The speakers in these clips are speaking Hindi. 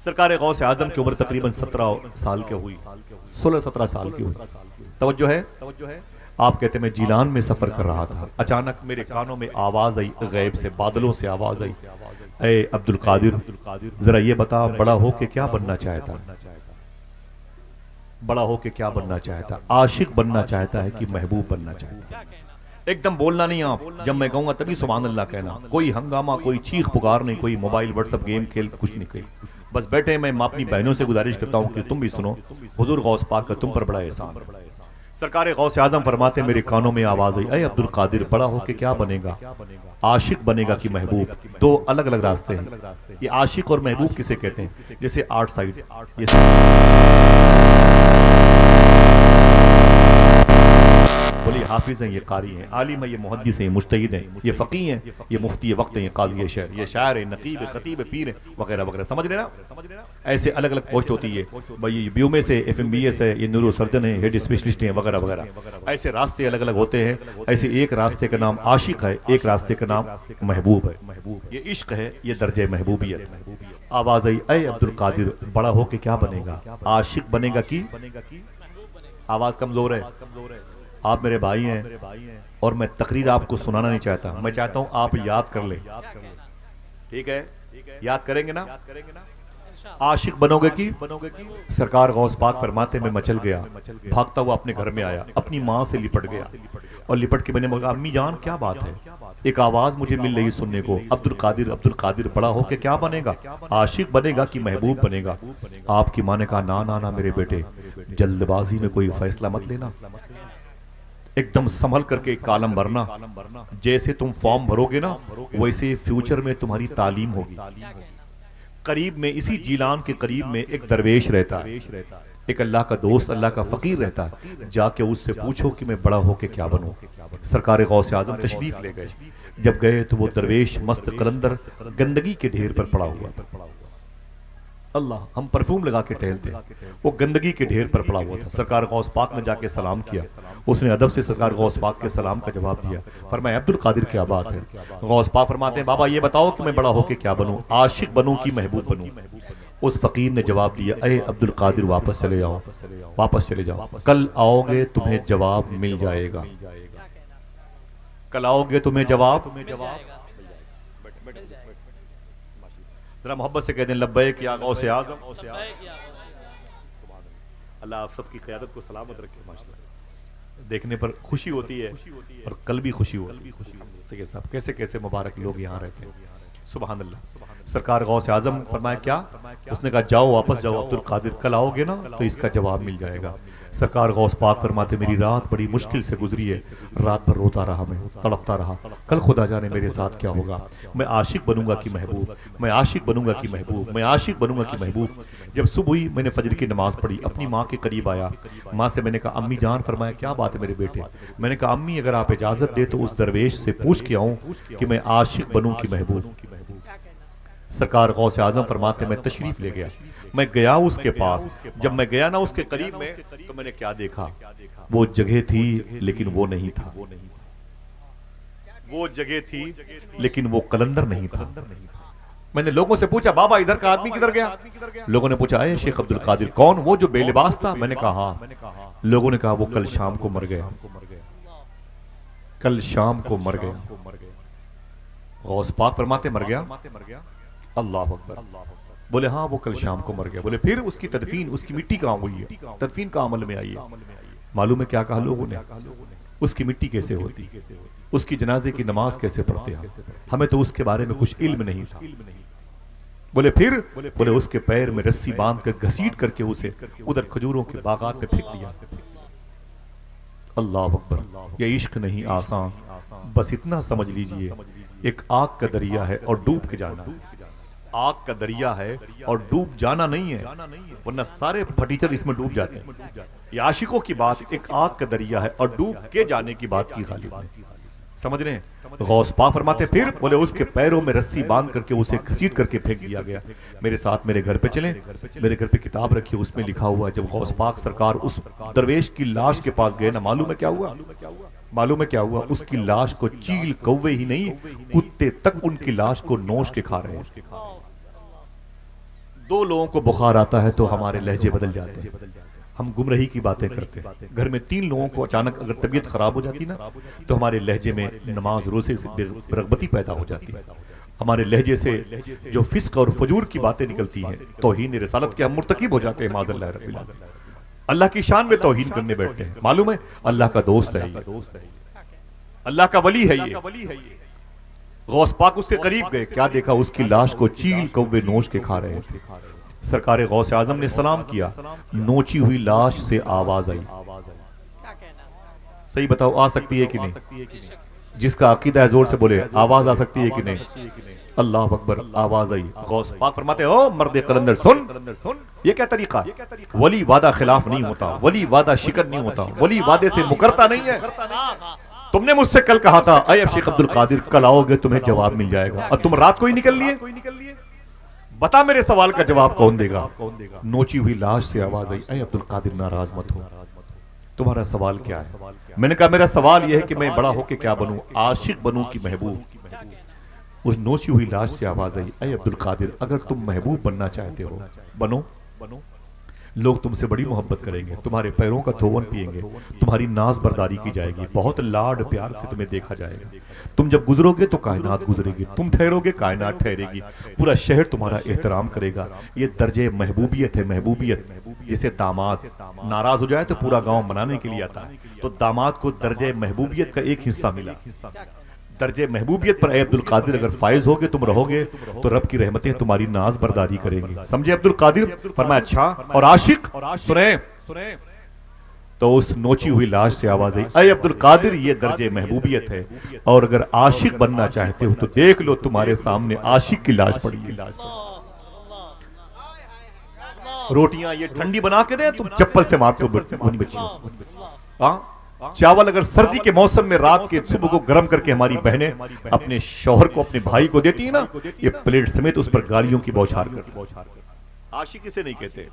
सरकार गौस आजम की उम्र तकरीबन 17 साल के हुई, 16-17 साल की हुई। तवज्जो है। आप कहते मैं जीलान में सफर कर रहा था, अचानक मेरे कानों में आवाज आई, गैब से, बादलों से आवाज आई, ए अब्दुल कादिर, जरा ये बता बड़ा हो के क्या बनना चाहता, बड़ा हो के क्या बनना चाहता, आशिक बनना चाहता है कि महबूब बनना चाहता है। एकदम बोलना नहीं आप, जब मैं कहूंगा तभी सुभान अल्लाह कहना। कोई हंगामा, कोई चीख पुकार नहीं, कोई मोबाइल व्हाट्सएप गेम खेल, कुछ नहीं कही। बस बैठे मैं अपनी बहनों से गुजारिश करता हूं कि तुम भी सुनो, हुजूर गौस पाक का तुम पर बड़ा एहसान है। सरकार गौस आदम फरमाते मेरे कानों में आवाज आई, ऐ अब्दुल कादिर, बड़ा होके क्या बनेगा, आशिक बनेगा कि महबूब। दो अलग अलग रास्ते हैं। ये आशिक और महबूब किसे कहते हैं? जैसे आर्ट साइड, बोलिए हाफिज हैं, ये कारी हैं, आलिम है, ये मुहद्दिस हैं, ये मुज्तहिद हैं, ये फ़क़ीह हैं, ये मुफ्ती वक्त हैं, ये काज़ी शहर, ये शायर है, नकीब, खतीब, पीर है, वगैरह वगैरह। समझ लेना, ऐसे अलग अलग पोस्ट होती है। भाई ये BUMS है, FMBS है, ये न्यूरो सर्जन है, हेड स्पेशलिस्ट हैं, वगैरह वगैरह। ऐसे रास्ते अलग अलग होते हैं। ऐसे एक रास्ते का नाम आशिक है, एक रास्ते का नाम महबूब है। ये इश्क है, ये दर्जे महबूबियत है। आवाज आई, ऐ अब्दुल कादिर, बड़ा होके क्या बनेगा, आशिक बनेगा कि? आवाज कमजोर है। आप मेरे भाई हैं और मैं तकरीर आपको सुनाना नहीं चाहता, मैं चाहता हूं आप याद कर ले। ठीक है, याद करेंगे ना? आशिक बनोगे कि? सरकार गौस पाक फरमाते मैं मचल गया, भागता हुआ अपने घर में आया, अपनी माँ से लिपट गया और लिपट के मैंने बोला, अम्मी जान क्या बात है? एक आवाज मुझे मिल रही सुनने को, अब्दुल कादिर बड़ा होके क्या बनेगा, आशिक बनेगा कि महबूब बनेगा? आपकी माँ ने कहा, ना ना ना मेरे बेटे, जल्दबाजी में कोई फैसला मत लेना, एकदम संभल करके कालम भरना। जैसे तुम फॉर्म भरोगे ना, वैसे फ्यूचर में तुम्हारी तालीम होगी। करीब में, इसी जीलान के करीब में एक दरवेश रहता है, एक अल्लाह का दोस्त, अल्लाह का फकीर रहता है। जाके उससे पूछो कि मैं बड़ा होके क्या बनूं। सरकार गौस आजम तशरीफ ले गए। जब गए तो वो दरवेश मस्त कलंदर गंदगी के ढेर पर पड़ा हुआ था। अल्लाह, हम परफ्यूम लगा के टहलते, वो गंदगी के ढेर पर पड़ा हुआ था। सरकार गौस पाक ने जाके सलाम किया, उसने अदब से सरकार गौस पाक के सलाम का जवाब दिया। फरमाया, अब्दुल कादिर क्या बात है? गौस पाक फरमाते हैं, बाबा ये बताओ कि मैं बड़ा होके क्या बनूं, आशिक बनूं कि महबूब बनूं? उस फकीर ने जवाब दिया, अरे अब्दुल कादिर वापस चले जाओ, वापस चले जाओ, कल आओगे तुम्हें जवाब मिल जाएगा, कल आओगे तुम्हें जवाब। जरा मोहब्बत से कह दें, लब्बैक या गौसे आज़म। अल्लाह आप सबकी क़यादत को सलामत रखे। माशाअल्लाह, देखने पर खुशी होती है और कल भी खुशी होती है। साहब कैसे कैसे मुबारक लोग यहाँ रहते हैं, सुभान अल्लाह। सरकार गौसे आज़म फरमाया क्या? उसने कहा, जाओ वापस जाओ अब्दुल कादिर, कल आओगे ना तो इसका जवाब मिल जाएगा। सरकार गौस पाक फरमाते, मेरी रात बड़ी मुश्किल से गुजरी है, रात भर रोता रहा, मैं तड़पता रहा, कल खुदा जाने मेरे साथ क्या होगा। मैं आशिक बनूंगा कि महबूब, मैं आशिक बनूंगा कि महबूब, मैं आशिक बनूंगा कि महबूब। जब सुबह हुई, मैंने फजर की नमाज पढ़ी, अपनी माँ के करीब आया, माँ से मैंने कहा, अम्मी जान। फरमाया, क्या बात है मेरे बेटे? मैंने कहा, अम्मी अगर आप इजाजत दे तो उस दरवेश से पूछ के आऊं कि मैं आशिक बनूं कि महबूब। सरकार गौसे आजम फरमाते, मैं तशरीफ ले गया, मैं गया उसके पास। जब मैं गया ना उसके करीब में, तो मैंने क्या देखा? वो जगह थी लेकिन वो नहीं था, वो जगह थी लेकिन वो कलंदर नहीं था। मैंने लोगों से पूछा, बाबा इधर का आदमी किधर गया? लोगों ने पूछा, अरे शेख अब्दुल कादिर कौन? वो जो बेलिबास था? मैंने कहा हाँ। लोगों ने कहा, वो कल शाम को मर गया, कल शाम को मर गया। गौस पाक फरमाते, मर गया? अल्लाह अकबर। बोले हाँ वो कल शाम को मर गया। बोले फिर उसकी तदफीन, उसकी मिट्टी कहाँ हुई है? तदफीन का अमल में आई है। मालूम है क्या कहा लोगों ने? उसकी मिट्टी कैसे होती, उसकी जनाजे की नमाज कैसे पढ़ते हैं, हमें तो उसके बारे में कुछ इल्म नहीं था। बोले फिर? बोले उसके पैर में रस्सी बांध कर घसीट करके उसे उधर खजूरों के बागात में फेंक दिया। अल्लाह अकबर। ये इश्क नहीं आसान, बस इतना समझ लीजिए, एक आग का दरिया है और डूब के जाना है। आग का दरिया है और डूब जाना नहीं है, वरना सारे फटीचर इसमें डूब जाते हैं। ये आशिकों की बात, एक आग का दरिया है और डूब के जाने की बात की गालिब ने। समझ रहे हैं? गौस पाक फरमाते फिर? बोले उसके पैरों में रस्सी बांध करके उसे घसीट करके फेंक दिया गया। मेरे साथ मेरे घर पे चले, मेरे घर पे किताब रखी, उसमें लिखा हुआ जब गौस पाक सरकार उस दरवेश की लाश के पास गए ना, मालूम है क्या हुआ? मालूम है क्या हुआ? उसकी लाश को चील कौवे ही नहीं, कुत्ते तक उनकी लाश को नोच के खा रहे हैं। दो लोगों को बुखार आता है तो हमारे लहजे बदल जाते हैं, हम गुमराही की बातें करते हैं। घर में 3 लोगों को अचानक अगर तबीयत खराब हो जाती ना तो हमारे लहजे में नमाज रोजे से रगबती पैदा हो जाती है। हमारे लहजे से जो फिस्क और फजूर की बातें निकलती हैं, तौहीन रिसालत के हम मुर्तकिब हो जाते हैं। माज़अल्लाह रब्बिल आलमीन, अल्लाह की शान में तौहीन करने बैठते हैं। मालूम है अल्लाह का दोस्त है ये, अल्लाह का वली है ये। गौस पाक उसके करीब गए, क्या देखा, उसकी लाश को चील कौवे नोच के खा रहे थे। सरकार गौस आजम ने सलाम किया, नोची हुई लाश से आवाज आई। सही बताओ, आ सकती है कि नहीं? जिसका अकीदा है जोर से बोले, आवाज आ सकती है कि नहीं? अल्लाह अकबर, आवाज आई। गौस पाक फरमाते हो मर्द कलंदर सुन, ये क्या तरीका? वली वादा खिलाफ नहीं होता, वली वादा शिकन नहीं होता, वली वादे से मुकरता नहीं है। तुमने मुझसे कल कहा था अय शेख अब्दुल कादिर कल आओगे तुम्हें जवाब मिल जाएगा, और तुम रात को ही निकल लिए। बता मेरे सवाल का जवाब कौन देगा? नोची हुई लाश से आवाज आई, अय अब्दुल कादिर नाराज मत हो, तुम्हारा सवाल क्या है? मैंने कहा मेरा सवाल यह है कि मैं बड़ा होके क्या बनूं, आशिक बनूं कि महबूब? उस नोची हुई लाश से आवाज आई, अय अब्दुल कादिर अगर तुम महबूब बनना चाहते हो बनो, लोग तुमसे बड़ी मोहब्बत करेंगे, तुम्हारे पैरों का धोवन पिएंगे, तुम्हारी नाज बर्दारी की जाएगी, बहुत लाड प्यार से तुम्हें देखा जाएगा। तुम जब गुजरोगे तो कायनात गुजरेगी, तुम ठहरोगे कायनात ठहरेगी, पूरा शहर तुम्हारा एहतराम करेगा। ये दर्जे महबूबियत है, महबूबियत। जैसे दामाद नाराज हो जाए तो पूरा गांव मनाने के लिए आता है, तो दामाद को दर्जे महबूबियत का एक हिस्सा मिला। दर्जे महबूबियत पर अब्दुल कादिर अगर फायज होगे, तुम रहोगे, तो रब की रहमतें तुम्हारी नाज बर्दारी करेंगी। समझे अब्दुल कादिर? फरमाया अच्छा, और आशिक सुने। तो उस नोची हुई लाश से आवाज आई, अय अब्दुल कादिर ये दर्जे महबूबियत है, और अगर आशिक बनना चाहते हो तो देख लो तुम्हारे सामने आशिक की लाश पड़ी है। रोटियां ये ठंडी बना के दे, तुम चप्पल से मारते हो बच्चियों। चावल अगर सर्दी के मौसम में रात के सुबह को गर्म करके हमारी बहनें अपने शौहर को, अपने भाई को देती है ना, ये प्लेट समेत उस पर गालियों की बौछार करती। आशिक इसे नहीं कहते।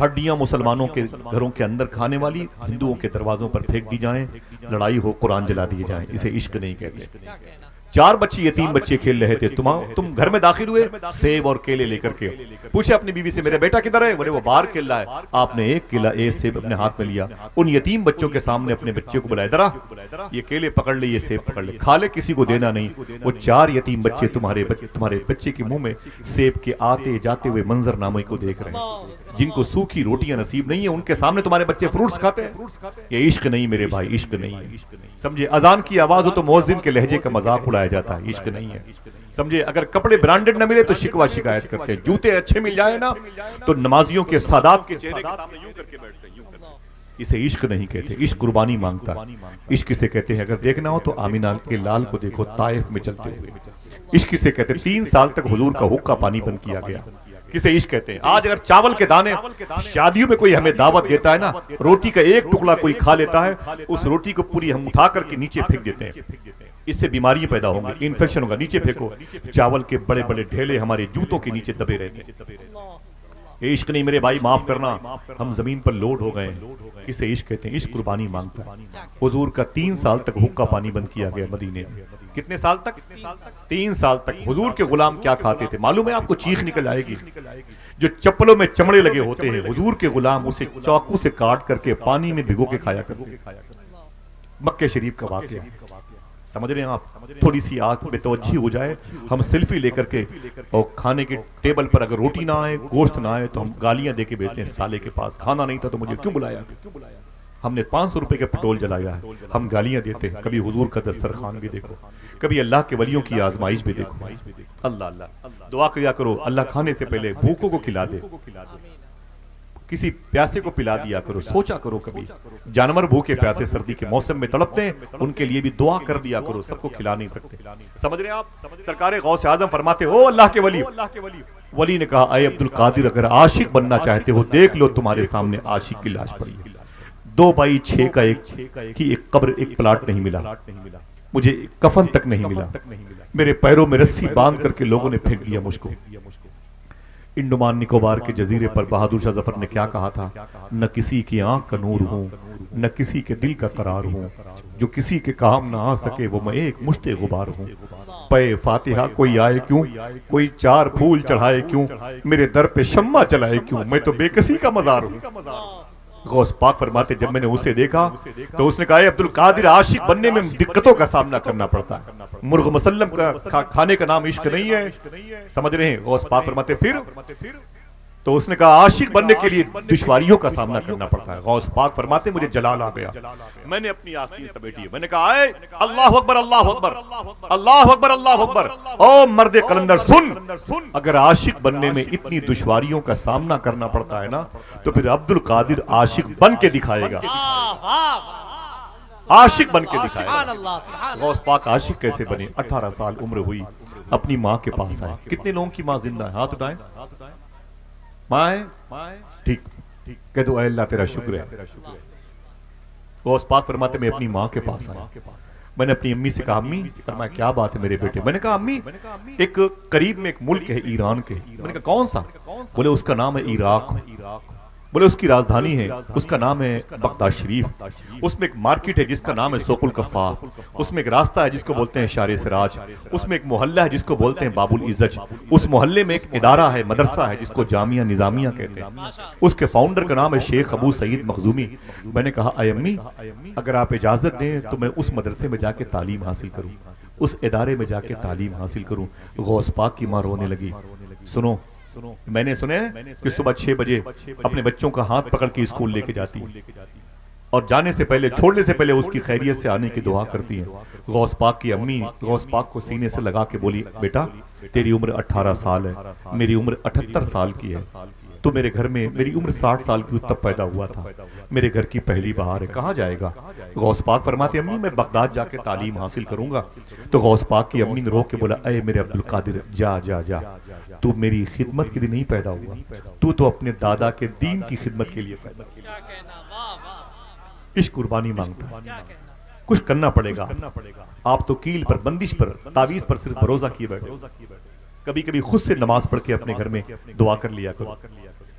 हड्डियां मुसलमानों के घरों के अंदर खाने वाली हिंदुओं के दरवाजों पर फेंक दी जाएं, लड़ाई हो, कुरान जला दिए जाएं, इसे इश्क नहीं कहते। 4 बच्चे यतीम बच्चे खेल रहे थे, तुम घर में दाखिल हुए सेब और केले लेकर के, पूछे अपनी बीवी से मेरा बेटा किधर है? बोले वो बाहर खेल रहा है। आपने एक केला एक सेब अपने हाथ में लिया, उन यतीम बच्चों के सामने अपने बच्चे को बुलाया, दरा ये केले पकड़ ले, ये सेब पकड़ ले, खा ले, किसी को देना नहीं। वो 4 यतीम बच्चे तुम्हारे बच्चे के मुंह में सेब के आते जाते हुए मंजरनामे को देख रहे हैं। जिनको सूखी रोटियां नसीब नहीं है उनके सामने तुम्हारे बच्चे फ्रूट्स खाते हैं। ये इश्क नहीं मेरे भाई, इश्क नहीं है। समझे, अजान की आवाज हो तो मुअज्जिन के लहजे का मजाक उड़ाया जाता है, इश्क नहीं है। समझे, अगर कपड़े ब्रांडेड न मिले तो शिकवा शिकायत करते हैं, जूते अच्छे मिल जाए ना तो नमाजियों के सादात के चेहरे के सामने यूं करके बैठते हैं, यूं करके। इसे इश्क नहीं कहते, इश्क कुर्बानी मांगता है। इश्क किसे कहते हैं? अगर देखना हो तो आमिना के लाल को देखो ताइफ में चलते हुए। इश्क किसे कहते हैं? 3 साल तक हुजूर का हुक्का पानी बंद किया गया, किसे इश्क कहते हैं? आज अगर चावल के दाने शादियों में कोई हमें दावत देता है ना, रोटी का एक टुकड़ा कोई खा लेता है, उस रोटी को पूरी हम उठा करके नीचे फेंक देते हैं, इससे बीमारियां पैदा होंगी, इन्फेक्शन होगा। नीचे फेंको। चावल के बड़े बड़े ढेले हमारे जूतों के नीचे दबे रहते हैं। ये इश्क नहीं मेरे भाई, माफ करना, हम जमीन पर लोड हो गए। किसे इश्क कहते हैं? इश्क कुर्बानी मांगता है। हुजूर का 3 साल तक हुक्का पानी बंद किया गया मदीने में। कितने साल तक? 3 साल तक। हुजूर के गुलाम क्या खाते थे मालूम है आपको? चीख निकल आएगी। जो चप्पलों में चमड़े लगे होते हैं, हुजूर के गुलाम उसे चाकू से काट करके पानी में भिगो के खाया करते। मक्के शरीफ का वाकया, समझ रहे हैं आप? थोड़ी सी आंख पे तवज्जो हो जाए, हम सेल्फी लेकर के और खाने के टेबल पर अगर रोटी ना आए, गोश्त ना आए, तो हम गालियां देके भेजते हैं, साले के पास खाना नहीं था तो मुझे क्यों बुलाया? हमने 500 रुपए का पेट्रोल जलाया है, हम गालियां देते हैं। कभी हुजूर का दस्तरखान भी देखो, कभी अल्लाह के वलियों की आजमाइश भी देखो। अल्लाह अल्लाह दुआ किया करो, अल्लाह खाने से पहले भूखों को खिला दे, किसी प्यासे को पिला दिया करो। सोचा करो, कभी जानवर भूखे प्यासे सर्दी के मौसम में तड़पते हैं, उनके लिए भी दुआ कर दिया करो। सबको खिला नहीं सकते, समझ रहे हैं आप? सरकार गौस आजम फरमाते हो अल्लाह के वली। वली ने कहा अय अब्दुल कादिर अगर आशिक बनना चाहते हो, देख लो तुम्हारे सामने आशिक की लाश पड़ी है। 2x6 का एक कब्र, एक प्लाट नहीं मिला मुझे, कफन तक नहीं मिला, मेरे पैरों में रस्सी बांध करके लोगों ने फेंक दिया मुझको। इंडोमान निकोबार के जजीरे पर बहादुर शाह जफर ने क्या कहा था? न किसी की आंख का नूर हूं, न किसी के दिल का करार हूं, जो किसी के काम ना आ सके वो मैं एक मुश्ते गुबार हूं। पे फातिहा कोई आए क्यों, कोई 4 फूल चढ़ाए क्यों, मेरे दर पे शम्मा चलाए क्यों, मैं तो बेकसी का मजार हूं। गौस पाक फरमाते जब मैंने उसे देखा तो उसने कहा अब्दुल कादिर, आशिक बनने में दिक्कतों का सामना करना पड़ता है, मुर्ग मुसल्लम का खाने का नाम इश्क नहीं है, समझ रहे हैं। गौस पाक फरमाते फिर तो उसने कहा आशिक बनने के लिए दुश्वारियों का सामना करना पड़ता है। गौस पाक फरमाते मुझे जलाल आ गया, मैंने अपनी आस्तीन समेटी, मैंने कहा आए अल्लाह अकबर अल्लाह अकबर अल्लाह अकबर अल्लाह अकबर। ओ मर्दे कलंदर सुन, अगर आशिक बनने में इतनी दुश्वारियों का सामना करना पड़ता है ना, तो फिर अब्दुल कादिर आशिक बन के दिखाएगा, आशिक बन के दिखाएगा। गौस पाक आशिक कैसे बने? 18 साल उम्र हुई, अपनी माँ के पास आए। कितने लोगों की माँ जिंदा है? हाथ उठाएं। माँ ठीक कह दो अल्लाह तेरा शुक्र है। गौस पाक फरमाते मैं अपनी माँ के पास आया, मैंने अपनी अम्मी से कहा अम्मी, फरमाया क्या बात है मेरे बेटे? मैंने कहा अम्मी एक करीब में एक मुल्क है ईरान के। मैंने कहा कौन सा? बोले उसका नाम है इराक। बोले उसकी राजधानी है, उसका नाम है बगदाद शरीफ, उसमें एक मार्केट है जिसका नाम है सोकुल कफ़ा, उसमें एक रास्ता है जिसको बोलते हैं शारे सिराज, उसमें एक मोहल्ला है जिसको बोलते हैं बाबुल इज्जत, उस मोहल्ले में एक इदारा है, मदरसा है जिसको जामिया निजामिया कहते हैं, उसके फाउंडर का नाम है शेख अबू सईद मखजूमी। मैंने कहा अय अम्मी, अगर आप इजाजत दें तो मैं उस मदरसे में जाके तालीम हासिल करूं, उस इदारे में जाके तालीम हासिल करूं। गौस पाक की मां रोने लगी। सुनो, मैंने सुने कि सुबह 6 बजे अपने बच्चों का हाथ पकड़ के स्कूल लेके जाती और जाने से पहले, छोड़ने से पहले उसकी खैरियत से आने की दुआ करती है। गौस पाक की अम्मी गौस पाक को सीने से लगा के बोली बेटा तेरी उम्र 18 साल है, मेरी उम्र 78 साल की है, तो मेरे घर में मेरी उम्र 60 साल की तब पैदा हुआ था, मेरे घर की पहली बहार है, कहाँ जाएगा? गौस पाक फरमाते अम्मी मैं बगदाद जाके तालीम हासिल करूंगा। तो गौस पाक की अम्मी ने रो के बोला अय मेरे अब्दुल कादिर जा जा जा, तू मेरी खिदमत के लिए नहीं पैदा हुआ, तू तो अपने दादा के दीन की खिदमत के लिए पैदा हुआ। इश्क कुर्बानी मांगता है, कुछ करना पड़ेगा। आप तो कील पर, बंदिश पर, तावीज पर सिर्फ भरोसा किए बैठे। कभी कभी खुद से नमाज पढ़ के अपने घर में दुआ कर लिया करो।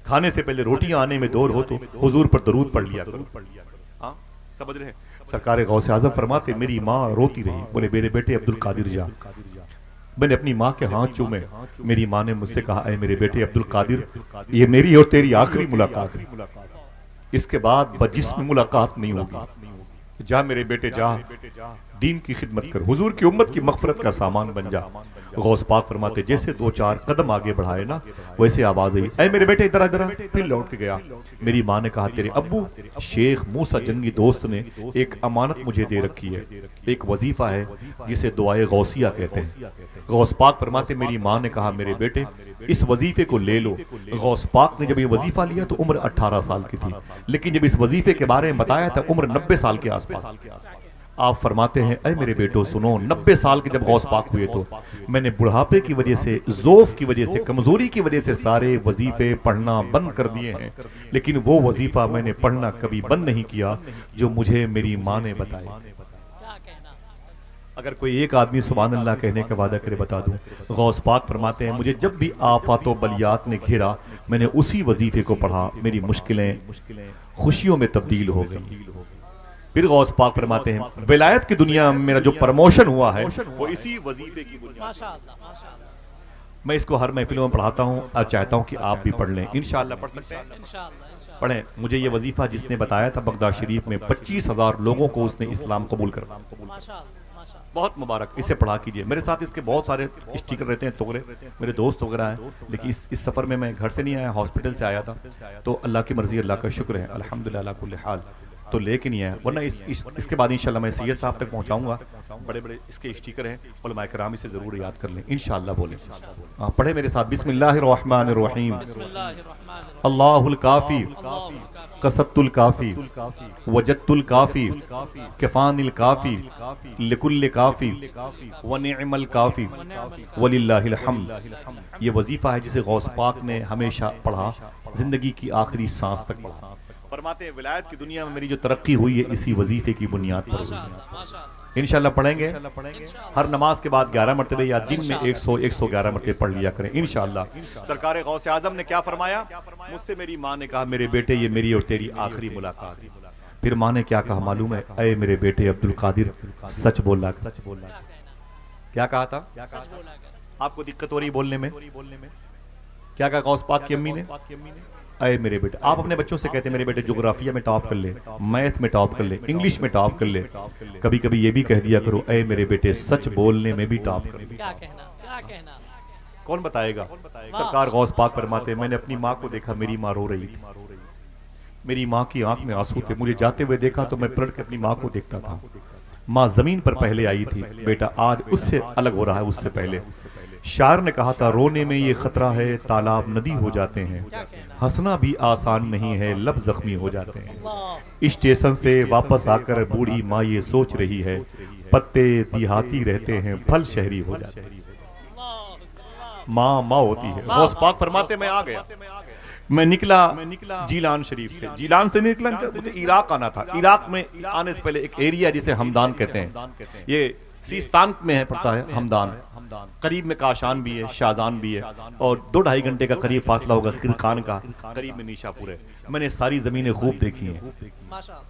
खाने से पहले रोटियां आने में देर हो तो हुजूर पर दरूद पढ़ लिया करो। हाँ समझ रहे हैं? सरकार गौसे आजम फरमाते मेरी माँ रोती रही, बोले मेरे बेटे अब्दुल कादिर जा। मैंने अपनी माँ के हाथ चूमे, मेरी माँ ने मुझसे कहा ऐ मेरे बेटे अब्दुल कादिर, ये मेरी और तेरी आखिरी मुलाकात है, इसके बाद बजिस्म मुलाकात नहीं होगी। जा मेरे बेटे जा, दीन की खिदमत कर, हुजूर की उम्मत की मगफरत का सामान बन जा। गौस पाक फरमाते जैसे 2-4 कदम आगे बढ़ाए ना, वैसे आवाज आई ऐ मेरे बेटे इधर इधर। फिर लौट के गया। मेरी माँ ने कहा तेरे अब्बू शेख मूसा जंगी दोस्त ने एक अमानत मुझे दे रखी है, एक वजीफा है जिसे दुआए गौसिया कहते हैं। गौस पाक फरमाते मेरी माँ ने कहा मेरे बेटे इस वजीफे को ले लो। गौस पाक ने जब ये वजीफा लिया तो उम्र 18 साल की थी, लेकिन जब इस वजीफे के बारे में बताया था उम्र 90 साल के आसपास। आप फरमाते हैं ऐ मेरे बेटो सुनो, 90 साल के जब गौस पाक हुए तो मैंने बुढ़ापे की वजह से, ज़ोफ की वजह से, कमजोरी की वजह से सारे वजीफे पढ़ना बंद कर दिए हैं, लेकिन वो वजीफा मैंने पढ़ना कभी बंद नहीं किया जो मुझे मेरी माँ ने बताया। अगर कोई एक आदमी सुभान अल्लाह कहने का वादा करे बता दूं, गौस पाक फरमाते हैं मुझे जब भी आफातो बलियात ने घेरा मैंने उसी वजीफे को पढ़ा, मेरी मुश्किलें खुशियों में तब्दील हो गई। फिर गौस पाक फरमाते हैं विलायत की दुनिया में मेरा जो प्रमोशन हुआ है वो इसी वजीफे की बुनियाद पर। मैं इसको हर महफिलों में पढ़ाता हूँ और चाहता हूँ कि आप भी पढ़ लें। इंशाअल्लाह पढ़ सकते हैं, पढ़ें। मुझे ये वजीफा जिसने बताया था बगदाद शरीफ में 25,000 लोगों को उसने इस्लाम कबूल करा, बहुत मुबारक। इसे पढ़ा कीजिए। मेरे साथ इसके बहुत सारे स्टिकर रहते हैं, तोगरे मेरे दोस्त वगैरह हैं, लेकिन इस सफर में मैं घर से नहीं आया, हॉस्पिटल से आया था, तो अल्लाह की मर्जी, अल्लाह का शुक्र है, अल्हम्दुलिल्लाह अला कुल्ली हाल, तो लेके नहीं आया। वरना इसके बाद इंशाल्लाह मैं सैयद साहब तक पहुंचाऊंगा। बड़े बड़े इसके स्टिकर हैं, उलमाए किराम इसे जरूर याद कर लें इंशाल्लाह। बोले पढ़े मेरे साथ बिस्मिल्लाहिर्रहमानिर्रहीम। अल्लाहुल काफी कसत्तुल काफी वजत्तुल काफी किफानिल काफी लिकुल्ल काफी व निअमल काफी वलिल्लाहिल हम्द। ये वजीफा है जिसे गौस पाक ने हमेशा पढ़ा, जिंदगी की आखिरी सांस तक पढ़ा। फरमाते हैं विलायत की दुनिया में मेरी जो तरक्की हुई है इसी वजीफे की बुनियाद पर हुई है। इंशाल्लाह पढ़ेंगे। हर नमाज के बाद 11 मरतबे या दिन में 111 मरतबे पढ़ लिया करें इंशाल्लाह। सरकार गौसे आजम ने क्या फरमाया? मुझसे मेरी माँ ने कहा मेरे बेटे ये मेरी और तेरी आखिरी मुलाकात है। फिर माँ ने क्या कहा मालूम है? ऐ मेरे बेटे अब्दुल कादिर सच बोला, क्या कहा था? आपको दिक्कत हो रही बोलने में? क्या कहा गौस पाक की अम्मी ने? अरे मेरे बेटे, आप अपने बच्चों से कहते हैं मेरे बेटे ज्योग्राफिया में टॉप कर ले, मैथ में टॉप कर ले, इंग्लिश में टॉप कर ले। कभी कभी ये भी कह दिया करो, अरे मेरे बेटे सच बोलने में भी टॉप कर ले। क्या कहना कौन बताएगा? सरकार गौस पाक फरमाते, मैंने अपनी माँ को देखा, मेरी माँ रो रही थी, मेरी माँ की आंख में आंसू थे, मुझे जाते हुए देखा तो मैं पलट के अपनी माँ को देखता था। माँ जमीन पर पहले आई थी, बेटा आज उससे अलग हो रहा है, उससे पहले। शायर ने कहा था, रोने में ये खतरा है तालाब नदी हो जाते हैं, हंसना भी आसान नहीं है लब जख्मी हो जाते हैं। स्टेशन से वापस आकर बूढ़ी माँ ये सोच रही है, पत्ते देहाती रहते हैं फल शहरी हो जाते हैं। माँ माँ होती है। गौस पाक फरमाते, मैं आ गया, मैं निकला जीलान शरीफ से। जीलान से निकला, मुझे इराक आना था। इराक में आने से पहले एक एरिया जिसे हमदान कहते हैं, ये सीस्तान में है, पड़ता है हमदान। करीब में काशान भी है, शाहजान भी है, और 2-2.5 घंटे का करीब फासला होगा खिरकान का। करीब में नीशापुर है। मैंने सारी जमीनें खूब देखी हैं।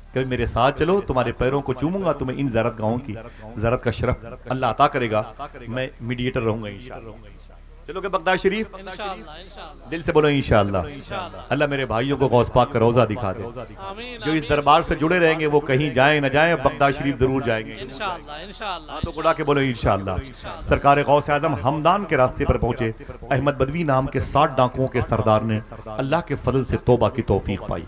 कभी मेरे साथ चलो, तुम्हारे पैरों को चूमूंगा, तुम्हें इन ज़ियारत गाहों की ज़ियारत का शरफ अल्लाह अता करेगा। मैं मीडिएटर रहूंगा इंशाअल्लाह। चलोगे बगदाद शरीफ? इंशाअल्लाह। दिल से बोलो इंशाअल्लाह। अल्लाह मेरे भाइयों को गौस पाक का रोजा दिखा दे। जो इस दरबार से जुड़े रहेंगे वो कहीं जाए ना जाए, बगदाद शरीफ जरूर जाएंगे इंशाअल्लाह। तो उड़ा के बोलो इंशाअल्लाह। सरकार गौस आजम हमदान के रास्ते पर पहुंचे। अहमद बदवी नाम के 60 डाकुओं के सरदार ने अल्लाह के फजल से तौबा की तौफीक पाई।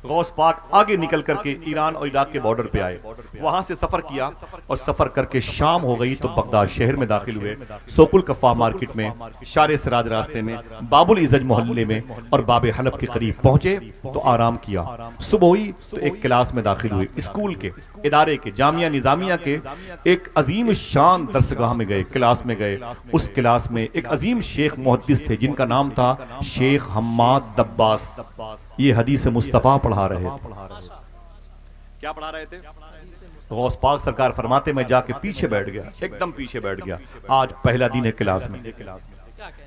गौस पाक आगे निकल करके ईरान और इराक के बॉर्डर पे आए, वहां से सफर किया और सफर करके शाम हो गई तो बगदाद शहर में दाखिल हुए। सोकुल कफ़ा मार्केट में, शारे सिराज रास्ते में, बाबुल इज़्ज़त मोहल्ले में और बाबे हलब के करीब पहुंचे तो आराम किया। सुबह हुई तो एक क्लास में दाखिल हुए, स्कूल के इदारे के जामिया निजामिया के एक अजीम शान दरसगाह में गए, क्लास में गए। उस क्लास में एक अजीम शेख मुहद्दिस थे जिनका नाम था शेख हम्माद दब्बास। ये हदीस मुस्तफ़ा पढ़ा रहे थे। क्या पढ़ा रहे थे? गौस पाक सरकार फरमाते, मैं जाके पीछे बैठ गया, एकदम पीछे बैठ गया। आज पहला दिन है क्लास में,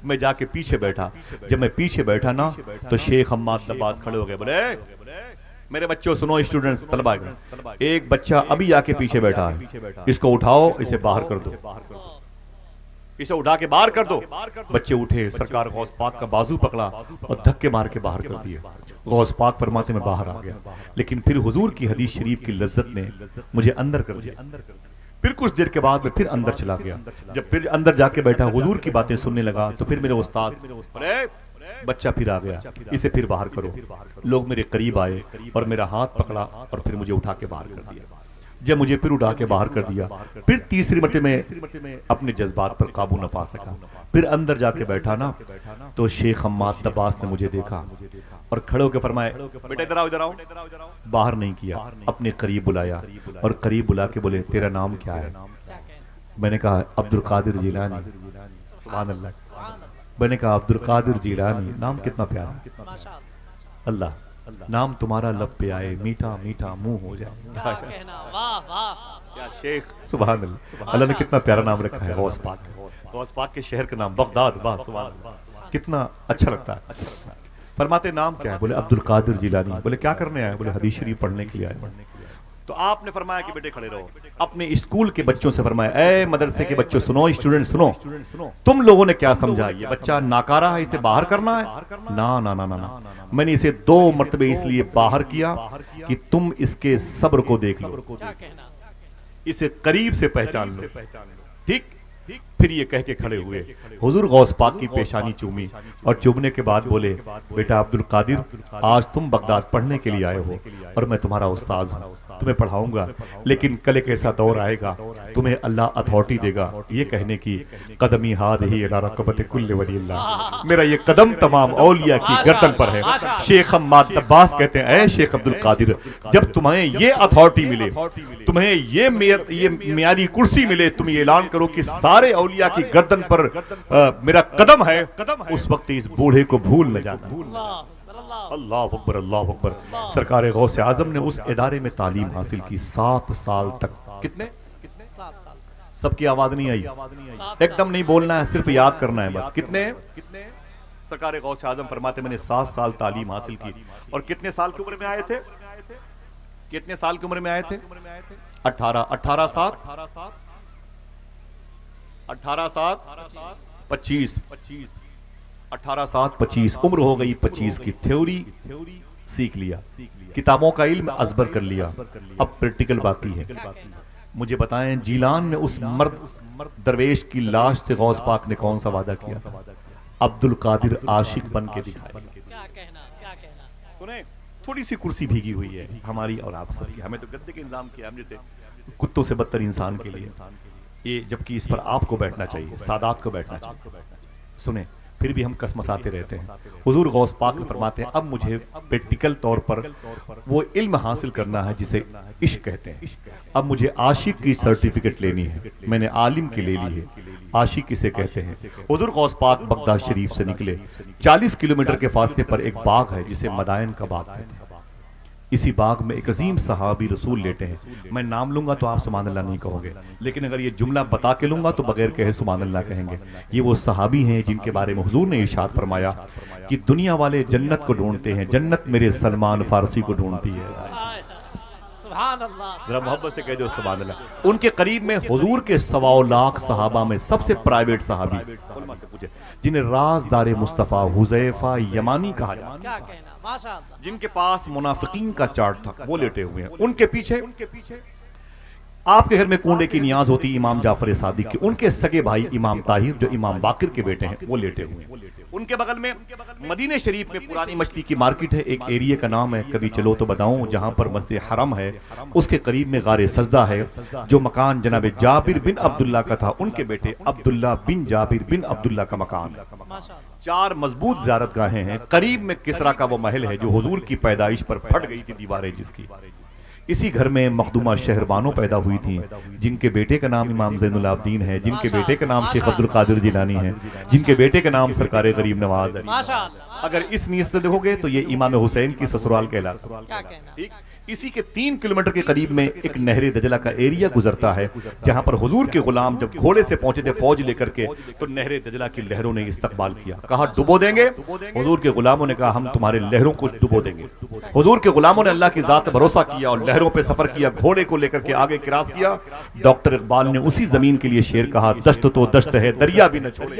मैं जाके पीछे बैठा। जब मैं पीछे बैठा ना तो शेख हम्माद दब्बास खड़े हो गए, बोले मेरे बच्चों सुनो, स्टूडेंट्स तलबा, एक बच्चा अभी आके पीछे बैठा है, इसको उठाओ, इसे बाहर कर दो, इसे उठा के बाहर कर दो। बच्चे उठे, सरकार गौस पाक का बाजू पकड़ा और धक्के मार के बाहर कर दिए। गौस पाक फरमाते मैं बाहर आ गया, लेकिन फिर हुजूर की हदीस शरीफ की लज्जत ने मुझे अंदर कर दिया। फिर कुछ देर के बाद मैं फिर अंदर चला गया। जब फिर अंदर जाके बैठा, हुजूर की बातें सुनने लगा, तो फिर मेरे उस्ताद, बच्चा फिर आ गया, इसे फिर बाहर करो। लोग मेरे करीब आए और मेरा हाथ पकड़ा और फिर मुझे उठा के बाहर कर दिया। जब मुझे फिर उठा के बाहर कर दिया, फिर तीसरी मरतबे में अपने जज्बात पर काबू न पा सका। फिर अंदर जाके बैठा ना तो शेख हम्माद दब्बास ने मुझे देखा और खड़े होकर फरमाए, बेटा इधर आओ, इधर आओ। बाहर नहीं किया, अपने करीब बुलाया और करीब बुला के बोले, तेरा नाम क्या है? मैंने कहा अब्दुल कादिर जिलानी। सुभान अल्लाह। मैंने कहा अब्दुल कादिर जिलानी, नाम कितना प्यारा। अल्लाह, नाम तुम्हारा लब पे आए, मीठा मीठा मुंह हो जाए। क्या शेख, सुभान अल्लाह। अल्लाह ने कितना प्यारा नाम रखा है गौस पाक। गौस पाक के शहर का नाम बगदाद, वाह सुभान अल्लाह, कितना अच्छा लगता है। फरमाते नाम क्या है? बोले अब्दुल कादिर जिलानी। बोले क्या करने आए? बोले हदीस शरीफ पढ़ने के लिए आए। तो आपने फरमाया कि बेटे खड़े रहो। अपने स्कूल के बच्चों से फरमाया, ए मदरसे के बच्चों सुनो, स्टूडेंट सुनो, तुम लोगों ने क्या समझा? ये बच्चा नाकारा है, इसे बाहर करना है? ना ना ना ना ना, मैंने इसे 2 मरतबे इसलिए बाहर किया कि तुम इसके सब्र को देख लो, इसे करीब से पहचान लो। ठीक। फिर ये कह के खड़े हुए, हुजूर गौस पाक की पेशानी चूमी और चूमने के बाद बोले, बेटा अब्दुल कादिर, आज तुम बगदाद पढ़ने के लिए आए हो और मैं तुम्हारा उस्ताद हूँ, तुम्हें पढ़ाऊंगा, लेकिन कल एक ऐसा दौर आएगा तुम्हें अल्लाह अथॉरिटी देगा ये कहने की, कदमी हाद ही अला रक़बत कुल्ल वलिय्लाह, मेरा ये कदम तमाम औलिया की गर्दन पर है। शेख हम्माद दब्बास कहते हैं, ऐ शेख अब्दुल कादिर, जब तुम्हें ये अथॉरिटी मिले, तुम्हें ये मियारी कुर्सी मिले, तुम ये ऐलान करो कि सारे औलिया की गर्दन पर मेरा कदम है, उस वक्त इस बूढ़े को भूल न जाना। अल्लाह अकबर, अल्लाह अकबर। सरकार गौसे आजम ने उस इदारे में तालीम हासिल की 7 साल तक। कितने? सबकी आवाज नहीं आई, एकदम नहीं बोलना है, सिर्फ याद करना है बस। कितने? सरकार गौसे आजम फरमाते मैंने 7 साल तालीम हासिल की। और कितने साल की उम्र में आए थे? कितने साल की उम्र में आए थे? 18 7 18/7/25, 18/7/25 उम्र हो गई 25 की। थ्योरी सीख लिया, किताबों का इल्म अज़बर कर लिया, अब प्रैक्टिकल बाकी है। मुझे बताएं जीलान में उस मर्द दरवेश की लाश से गौस पाक ने कौन सा वादा किया था? अब्दुल कादिर आशिक बन के दिखाए। सुने, थोड़ी सी कुर्सी भीगी हुई है हमारी और आप सबकी, हमें तो गद्दे के इंतजाम किया हम जैसे कुत्तों से बदतर इंसान के लिए ये, जबकि इस पर आपको बैठना चाहिए, सादात को बैठना चाहिए। सुने, फिर भी हम कसमसाते रहते हैं। हुजूर गौस पाक फरमाते हैं अब मुझे प्रैक्टिकल तौर पर वो इल्म हासिल करना है जिसे इश्क कहते हैं। अब मुझे आशिक की सर्टिफिकेट लेनी है, मैंने आलिम की ले ली है। आशिक किसे कहते हैं? हुजूर गौस पाक बगदाद शरीफ से निकले, 40 किलोमीटर के फासले पर एक बाग है जिसे मदायन का बाग कहते हैं। इसी बाग में एक अजीम सहाबी रसूल लेटे हैं। मैं नाम लूंगा तो आप सुभान अल्लाह नहीं कहोगे, लेकिन अगर ये जुमला बता के लूंगा तो बगैर कहे सुभान अल्लाह कहेंगे। ये वो सहाबी हैं जिनके बारे में हुजूर ने इरशाद फरमाया कि दुनिया वाले जन्नत को ढूंढते हैं, जन्नत मेरे सलमान फारसी को ढूंढती है। जरा मोहब्बत से कह दो सुभान अल्लाह। उनके करीब में हुजूर के 1.25 लाख सहाबा में सबसे प्राइवेट सहाबी उलमा से पूछे, जिन्हें राज़दारे मुस्तफ़ा हुज़ैफा यमानी कहा जाता है, जिनके पास मुनाफिकीन का चार्ट था, वो लेटे हुए हैं। उनके पीछे आपके घर में कूंडे की नियाज होती इमाम जाफर सादिक की, उनके सगे भाई इमाम ताहिर जो इमाम बाकिर के बेटे हैं वो लेटे हुए हैं। उनके बगल में मदीने शरीफ में पुरानी मछली की मार्केट है, एक एरिया का नाम है, कभी चलो तो बताऊं, जहां पर मस्जिद हरम है, उसके करीब में गारे सजदा है, जो मकान जनाब जाबिर बिन अब्दुल्ला का था, उनके बेटे अब्दुल्ला बिन जाबिर बिन अब्दुल्ला का मकान है। 4 मजबूत ज़ियारतगाहें हैं। करीब में किसरा का वो महल है जो हुजूर की पैदाइश पर फट गई थी दीवारें जिसकी। इसी घर में मखदूमा शहरबानो पैदा हुई थी, जिनके बेटे का नाम इमाम ज़ैनुल आबिदीन है, जिनके बेटे का नाम शेख अब्दुल कादिर जिलानी है, जिनके बेटे का नाम सरकार गरीब नवाज है। अगर इस नीयत से देखोगे तो ये इमाम हुसैन की ससुराल कहलाता है। इसी के 3 किलोमीटर के करीब में एक नहरे दजला का एरिया गुजरता है, जहां पर हुजूर के गुलाम जब घोड़े से पहुंचे थे फौज लेकर के, तो नहरे दजला की लहरों ने इस्तकबाल किया, कहा डुबो देंगे। हुजूर के गुलामों ने कहा हम तुम्हारे लहरों को डुबो देंगे। हुजूर के गुलामों ने अल्लाह की जात पर भरोसा किया और लहरों पे सफर किया, घोड़े को लेकर के आगे क्रॉस किया। डॉक्टर इकबाल ने उसी जमीन के लिए शेर कहा, दश्त तो दश्त है दरिया भी न छोड़े।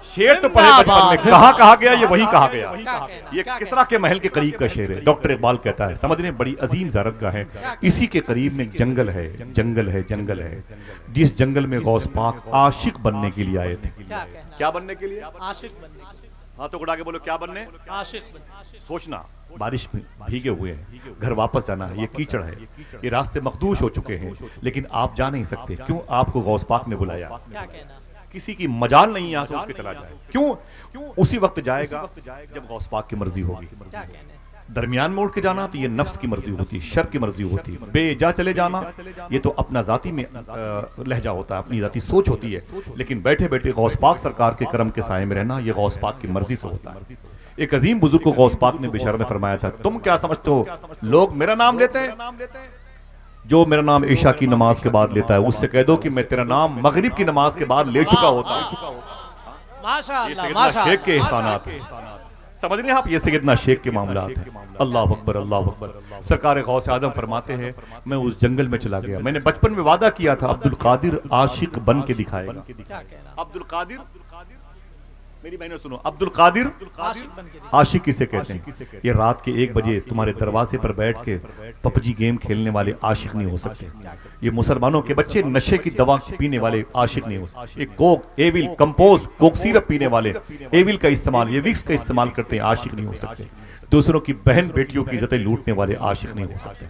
शेर तो पढ़े बचपन में, कहा गया ये वही कहा गया। ये किसरा के महल के करीब का शेर है। डॉक्टर इकबाल कहता है, समझ रहे हैं, बड़ी अजीम ज़ारतगाह है। इसी के करीब में जंगल है, जंगल है, जंगल है, जिस जंगल में गौस पाक आशिक बनने के लिए आए थे। क्या बनने के लिए? आशिक बनने। हाँ तो उड़ा के बोलो, क्या बनने? आशिक। सोचना, बारिश में भीगे हुए हैं, घर वापस जाना है, ये कीचड़ है, ये रास्ते मखदूश हो चुके हैं, लेकिन आप जा नहीं सकते। क्यों? आपको गौस पाक ने बुलाया। किसी की मजाल नहीं यहाँ से उठ के चला जाए। क्यों? उसी वक्त जाएगा जब गौस पाक की मर्जी होगी। दरमियान में उठ के जाना तो ये नफ्स की मर्जी होती, शर की मर्जी होती। बेजा चले जाना ये तो अपना जाती में लहजा होता है, अपनी जाती सोच होती है। लेकिन बैठे बैठे गौस पाक सरकार के करम के साए में रहना, ये गौस पाक की मर्जी से होता है। एक अजीम बुजुर्ग को गौस पाक ने बेशर्म में फरमाया था, तुम क्या समझते हो लोग मेरा नाम लेते हैं? जो मेरा नाम ईशा की नमाज के बाद लेता है उससे कह दो कि मैं तेरा नाम मगरिब की नमाज के बाद ले चुका होता हूं। ये सैयदना शेख के एहसानात हैं। समझ रहे हैं आप? ये सैयदना शेख के मामलात हैं। अल्लाह अकबर, अल्लाह अकबर। सरकार गौस आदम फरमाते हैं, मैं उस जंगल में चला गया, मैंने बचपन में वादा किया था अब्दुल कादिर आशिक बन के दिखाएगा। अब्दुल कादिर, मेरी बहनों सुनो, अब्दुल कादिर आशिक किसे कहते हैं? ये रात के 1 बजे तुम्हारे दरवाजे पर बैठ के पबजी गेम खेलने वाले आशिक नहीं हो सकते। ये मुसलमानों के बच्चे नशे की दवा पीने वाले आशिक नहीं हो सकते। ये coke, Avil, Calmpose, coke syrup पीने वाले, एविल का इस्तेमाल, ये विक्स का इस्तेमाल करते हैं, आशिक नहीं हो सकते। दूसरों की बहन बेटियों की इज्जतें लूटने वाले आशिक नहीं हो सकते।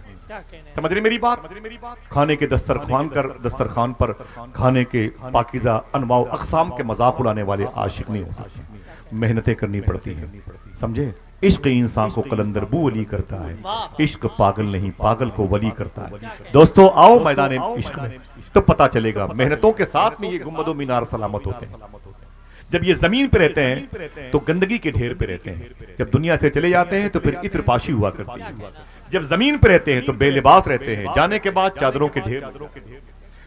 समझ रहे मेरी बात? खाने के दस्तरखान पर खाने के पाकीज़ा अनवाउ अक़साम के मजाक उड़ाने वाले आशिक नहीं हो सकते। मेहनतें करनी पड़ती हैं, समझे? इश्क इंसान को कलंदर बू वली करता है, इश्क पागल नहीं पागल को वली करता है। दोस्तों आओ मैदान इश्क में, तो पता चलेगा मेहनतों के साथ में ये गुंबदो मीनार सलामत होते हैं। जब ये जमीन पे रहते हैं तो गंदगी के ढेर पे रहते हैं, जब दुनिया से चले जाते हैं तो फिर इत्रपाशी हुआ करती है। जब जमीन पे रहते हैं तो बेलिबास रहते हैं, जाने के बाद चादरों के ढेर।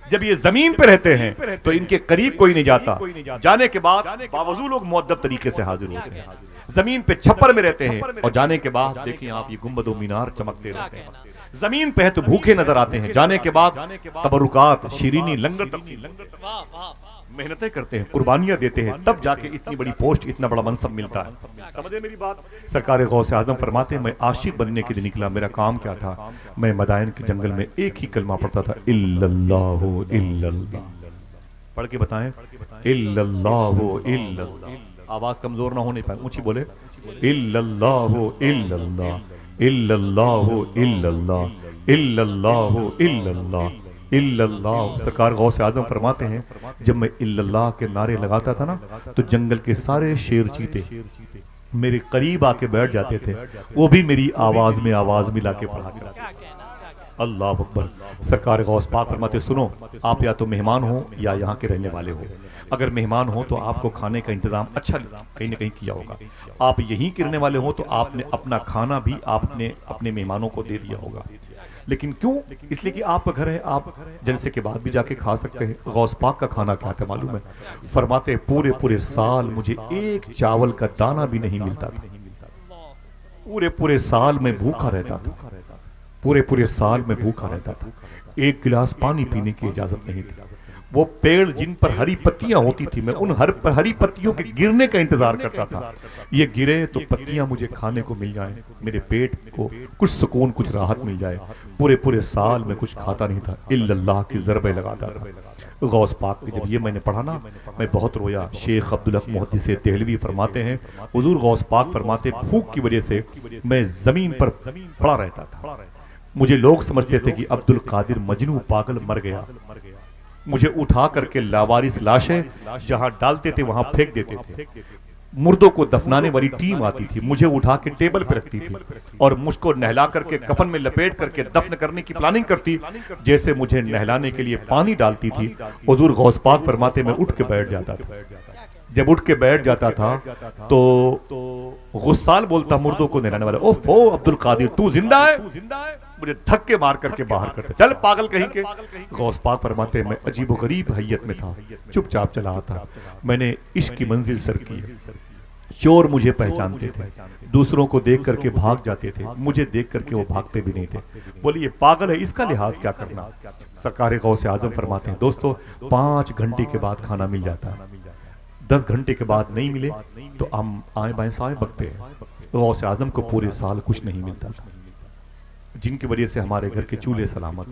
जब ये जमीन पे रहते हैं तो इनके करीब कोई नहीं जाता, जाने के बाद बावजूद लोग मुअद्दब तरीके से हाजिर होते हैं। जमीन पे छप्पर में रहते हैं और जाने के बाद देखिए आप ये गुंबदो मीनार चमकते रहते हैं। जमीन पे है तो भूखे नजर आते हैं, जाने के बाद तबरुकात, शीरीनी, लंगर तकसीम, मेहनतें करते हैं, कुर्बानियां देते हैं, तब जाके इतनी बड़ी पोस्ट, इतना बड़ा मनसब मिलता है। समझे मेरी बात? सरकार गौसे आजम फरमाते हैं, मैं आशिक बनने के लिए निकला, मेरा काम क्या था? मैं मदायन के जंगल में एक ही कलमा पढ़ता था, इल्लल्लाहु इल्लल्लाह। पढ़ के बताएं, इल्लल्लाहु इल्लल्लाह। आवाज कमजोर ना होने पाए, ऊंची बोले, इल्लल्लाहु इल्लल्लाह इल्लल्लाहु इल्लल्लाह इल्लल्लाहु इल्लल्लाह इल्लल्लाह। सरकार गौसे आजम फरमाते हैं, जब मैं इल्लल्लाह के नारे लगाता था ना, तो जंगल के सारे शेर चीते मेरे करीब आके बैठ जाते थे, वो भी मेरी आवाज में आवाज मिला के पढ़ा करते। अल्लाह अकबर। सरकार गौस पाक फरमाते, सुनो, आप या तो मेहमान हो या यहाँ के रहने वाले हो। अगर मेहमान हो तो आपको खाने का इंतजाम अच्छा कहीं ना कहीं किया होगा। आप यहीं के रहने वाले हो तो आपने अपना खाना भी आपने अपने मेहमानों को दे दिया होगा। लेकिन क्यों? इसलिए कि आपका घर है, आप जलसे के बाद भी जाके खा सकते हैं। गौस पाक का खाना क्या था मालूम है? फरमाते, पूरे पूरे साल मुझे एक चावल का दाना भी नहीं मिलता था। पूरे पूरे साल में भूखा रहता था, पूरे पूरे साल में भूखा रहता था। एक गिलास पानी पीने की इजाजत नहीं थी। वो पेड़ जिन पर हरी पत्तियां होती थी, मैं उन हरी पत्तियों के गिरने का इंतजार करता था। ये गिरे तो पत्तियां मुझे खाने को मिल जाएं, मेरे पेट को कुछ सुकून, कुछ राहत मिल जाए। पूरे पूरे साल में कुछ खाता नहीं था, इल्लल्लाह की ज़रबे लगाता था। गौस पाक की जब ये मैंने पढ़ा ना, मैं बहुत रोया। शेख अब्दुल हक मुहद्दिस देहलवी फरमाते हैं, हुजूर गौस पाक फरमाते, भूख की वजह से मैं जमीन पर पड़ा रहता था। मुझे लोग समझते थे कि अब्दुल कादिर मजनू पागल मर गया। मुझे उठा करके लावारिस लाशें जहां डालते थे वहां फेंक देते थे। मुर्दों को दफनाने वाली टीम आती थी, मुझे उठा के टेबल पे रखती थी और मुझको नहला करके कफन में लपेट करके दफन करने की प्लानिंग करती। जैसे मुझे नहलाने के लिए पानी डालती थी, हुजूर गौस पाक फरमाते, मैं उठ के बैठ जाता था। जब उठ के बैठ जाता था तो गुस्साल बोलता मुर्दों को नहलाने वाला, ओफो अब्दुल कादिर तू जिंदा है? मुझे धक्के मार करके बाहर करते, चल पागल कहीं के। गौस पाक फरमाते, मैं अजीब गरीब हैयत में था, चुपचाप चला आता। मैंने इश्क की मंजिल सर की। चोर मुझे पहचानते थे, दूसरों को देख करके भाग जाते थे, मुझे देख करके वो भागते भी नहीं थे। बोले ये पागल है, इसका लिहाज क्या करना। सरकार गौसे आजम फरमाते हैं, दोस्तों 5 घंटे के बाद खाना मिल जाता है, 10 घंटे के बाद नहीं मिले तो हम आए बाएं साए बकते हैं। गौसे आजम को पूरे साल कुछ नहीं मिलता, जिनकी वजह से हमारे घर के चूल्हे सलामत।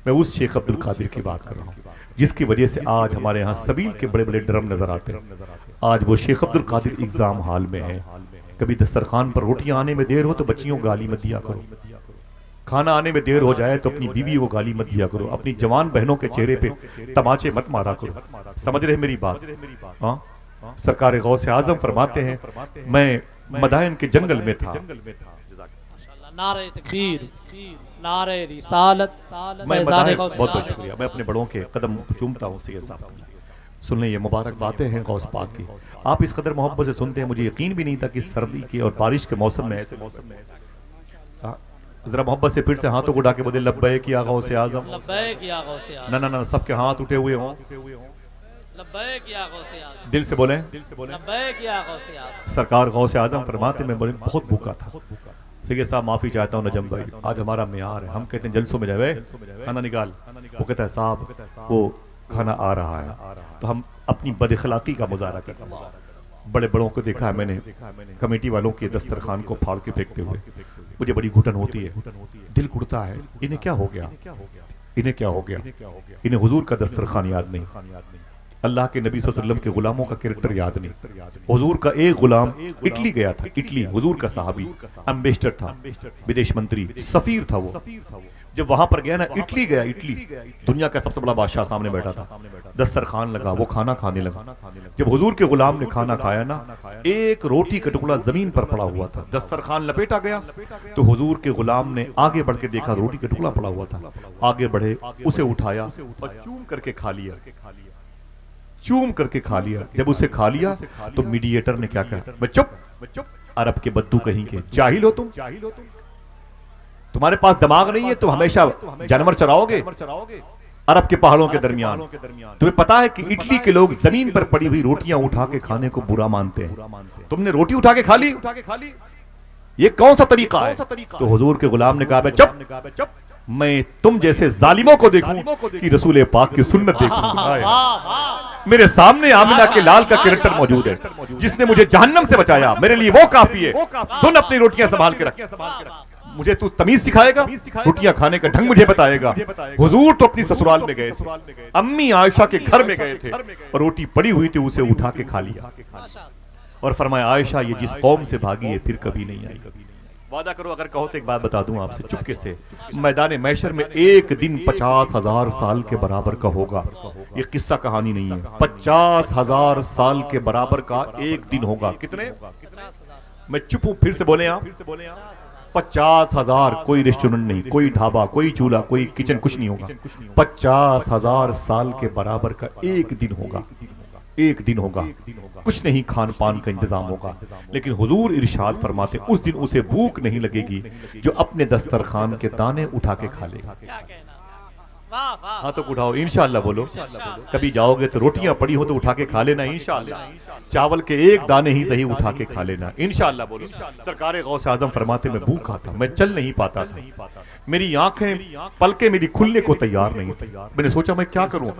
मैं उस शेख अब्दुल कादिर की बात कर रहा हूँ जिसकी वजह से आज हमारे यहाँ सबील के बड़े बड़े ड्रम नजर आते हैं। आज वो शेख अब्दुल कादिर एग्जाम हाल में है। कभी दस्तरखान पर रोटियां आने में देर हो तो बच्चियों को गाली मत दिया करो, खाना आने में देर हो जाए तो अपनी बीवी को गाली मत दिया करो, अपनी जवान बहनों के चेहरे पे तमाचे मत मारा करो। समझ रहे मेरी बात? हाँ, सरकार गौसे आजम फरमाते हैं, मैं मदायन के जंगल में था, नारे तकबीर, नारे रिसालत, मैं बहुत बहुत शुक्रिया। मैं अपने बड़ों के कदम चूमता हूँ। सुन लें, ये मुबारक बातें हैं गौस पाक की। आप इस कदर मोहब्बत से सुनते हैं, मुझे यकीन भी नहीं था कि सर्दी के और बारिश के मौसम में, ऐसे मौसम में जरा मोहब्बत से फिर से हाथों को उठा के बोले, लब्बैक या गौसे आजम, लब्बैक या गौसे आजम। ना ना ना, सबके हाथ उठे हुए हों, लब्बैक या गौसे आजम, दिल से बोले, लब्बैक या गौसे आजम। सरकार गौसे आजम फरमाते, मैं बोले बहुत भूखा था। सैयद साहब माफी चाहता हूँ नजम भाई, आज हमारा मेयार है, हम कहते हैं जलसों में जाए खाना निकाल, वो कहता है साहब वो खाना आ रहा है, तो हम अपनी बदअखलाकी का मुजाहरा करते हैं। बड़े बड़ों को देखा है मैंने, कमेटी वालों के दस्तरखान को फाड़ के फेंकते हुए, मुझे बड़ी घुटन होती है, दिल कुड़ता है, इन्हें क्या हो गया, इन्हें क्या हो गया, इन्हें हुजूर का दस्तरखान याद नहीं, अल्लाह के नबी सल्लल्लाहु अलैहि वसल्लम के गुलामों का कैरेक्टर याद नहीं। हुजूर का एक गुलाम इटली गया था, इटली, हुजूर का साहबी, एम्बेसडर था, विदेश मंत्री, सफीर था वो। जब वहां पर गया ना, इटली गया, इटली, दुनिया का सबसे बड़ा बादशाह सामने बैठा था, दस्तरखान लगा, वो खाना खाने लगा। जब हुजूर के गुलाम ने खाना खाया ना, एक रोटी का टुकड़ा जमीन पर पड़ा हुआ था, दस्तरखान लपेटा गया, तो हुजूर के गुलाम ने आगे बढ़ के देखा, रोटी का टुकड़ा पड़ा हुआ था, आगे बढ़े, उसे उठाया और चूम करके खा लिया, चूम करके खा लिया। जब उसे खा लिया तो मीडिएटर ने क्या कहा, मैं चुप, अरब के बद्दू कहीं के, जाहिल हो तुम, तुम्हारे पास दिमाग नहीं है, तुम हमेशा जानवर चराओगे अरब के पहाड़ों के दरमियान। तुम्हें पता है कि इटली के लोग जमीन पर पड़ी हुई रोटियां उठा के खाने को बुरा मानते हैं, तुमने रोटी उठा के खा ली, ये कौन सा तरीका है? तो हुजूर के गुलाम ने कहा, चुप, मैं तुम जैसे जालिमों को देखूं कि रसूल पाक की सुन्नत देखूं। मेरे सामने आमिना के लाल का कैरेक्टर मौजूद है, जिसने मुझे जहन्नम से बचाया, मेरे लिए वो काफी है। सुन, अपनी रोटियां संभाल के रख, मुझे तू तमीज सिखाएगा, रोटियां खाने का ढंग मुझे बताएगा। हुजूर तो अपनी ससुराल में गए थे, अम्मी आयशा के घर में गए थे, और रोटी पड़ी हुई थी, उसे उठा के खा लिया और फरमाया, आयशा ये जिस कौम से भागी है फिर कभी नहीं आई। वादा करो, अगर कहो तो एक बात बता दूं आपसे चुपके से, मैदान महशर में एक दिन 50,000 साल के बराबर का होगा। ये किस्सा कहानी नहीं है, 50,000 साल के बराबर का एक दिन होगा। कितने? मैं चुप हूं, फिर से बोले आप, 50,000। कोई रेस्टोरेंट नहीं, कोई ढाबा, कोई चूल्हा, कोई किचन, कुछ नहीं होगा। 50,000 साल के बराबर का एक दिन होगा, एक दिन होगा। कुछ नहीं, खान पान का इंतजाम होगा। लेकिन हुजूर इरशाद फरमाते, उस दिन उसे भूख नहीं लगेगी जो अपने दस्तरखान के दाने उठा के खा लेगा। हाँ तो उठाओ, इंशाअल्लाह बोलो। कभी जाओगे तो रोटियां पड़ी हो तो उठा के खा लेना इंशाअल्लाह, चावल के एक दाने ही सही उठा के खा लेना इंशाअल्लाह बोलो। सरकार गौसे आजम फरमाते, मैं भूखा था, मैं चल नहीं पाता था, मेरी आंखें पलके मेरी खुलने को तैयार नहीं थी। मैंने सोचा मैं क्या करूं।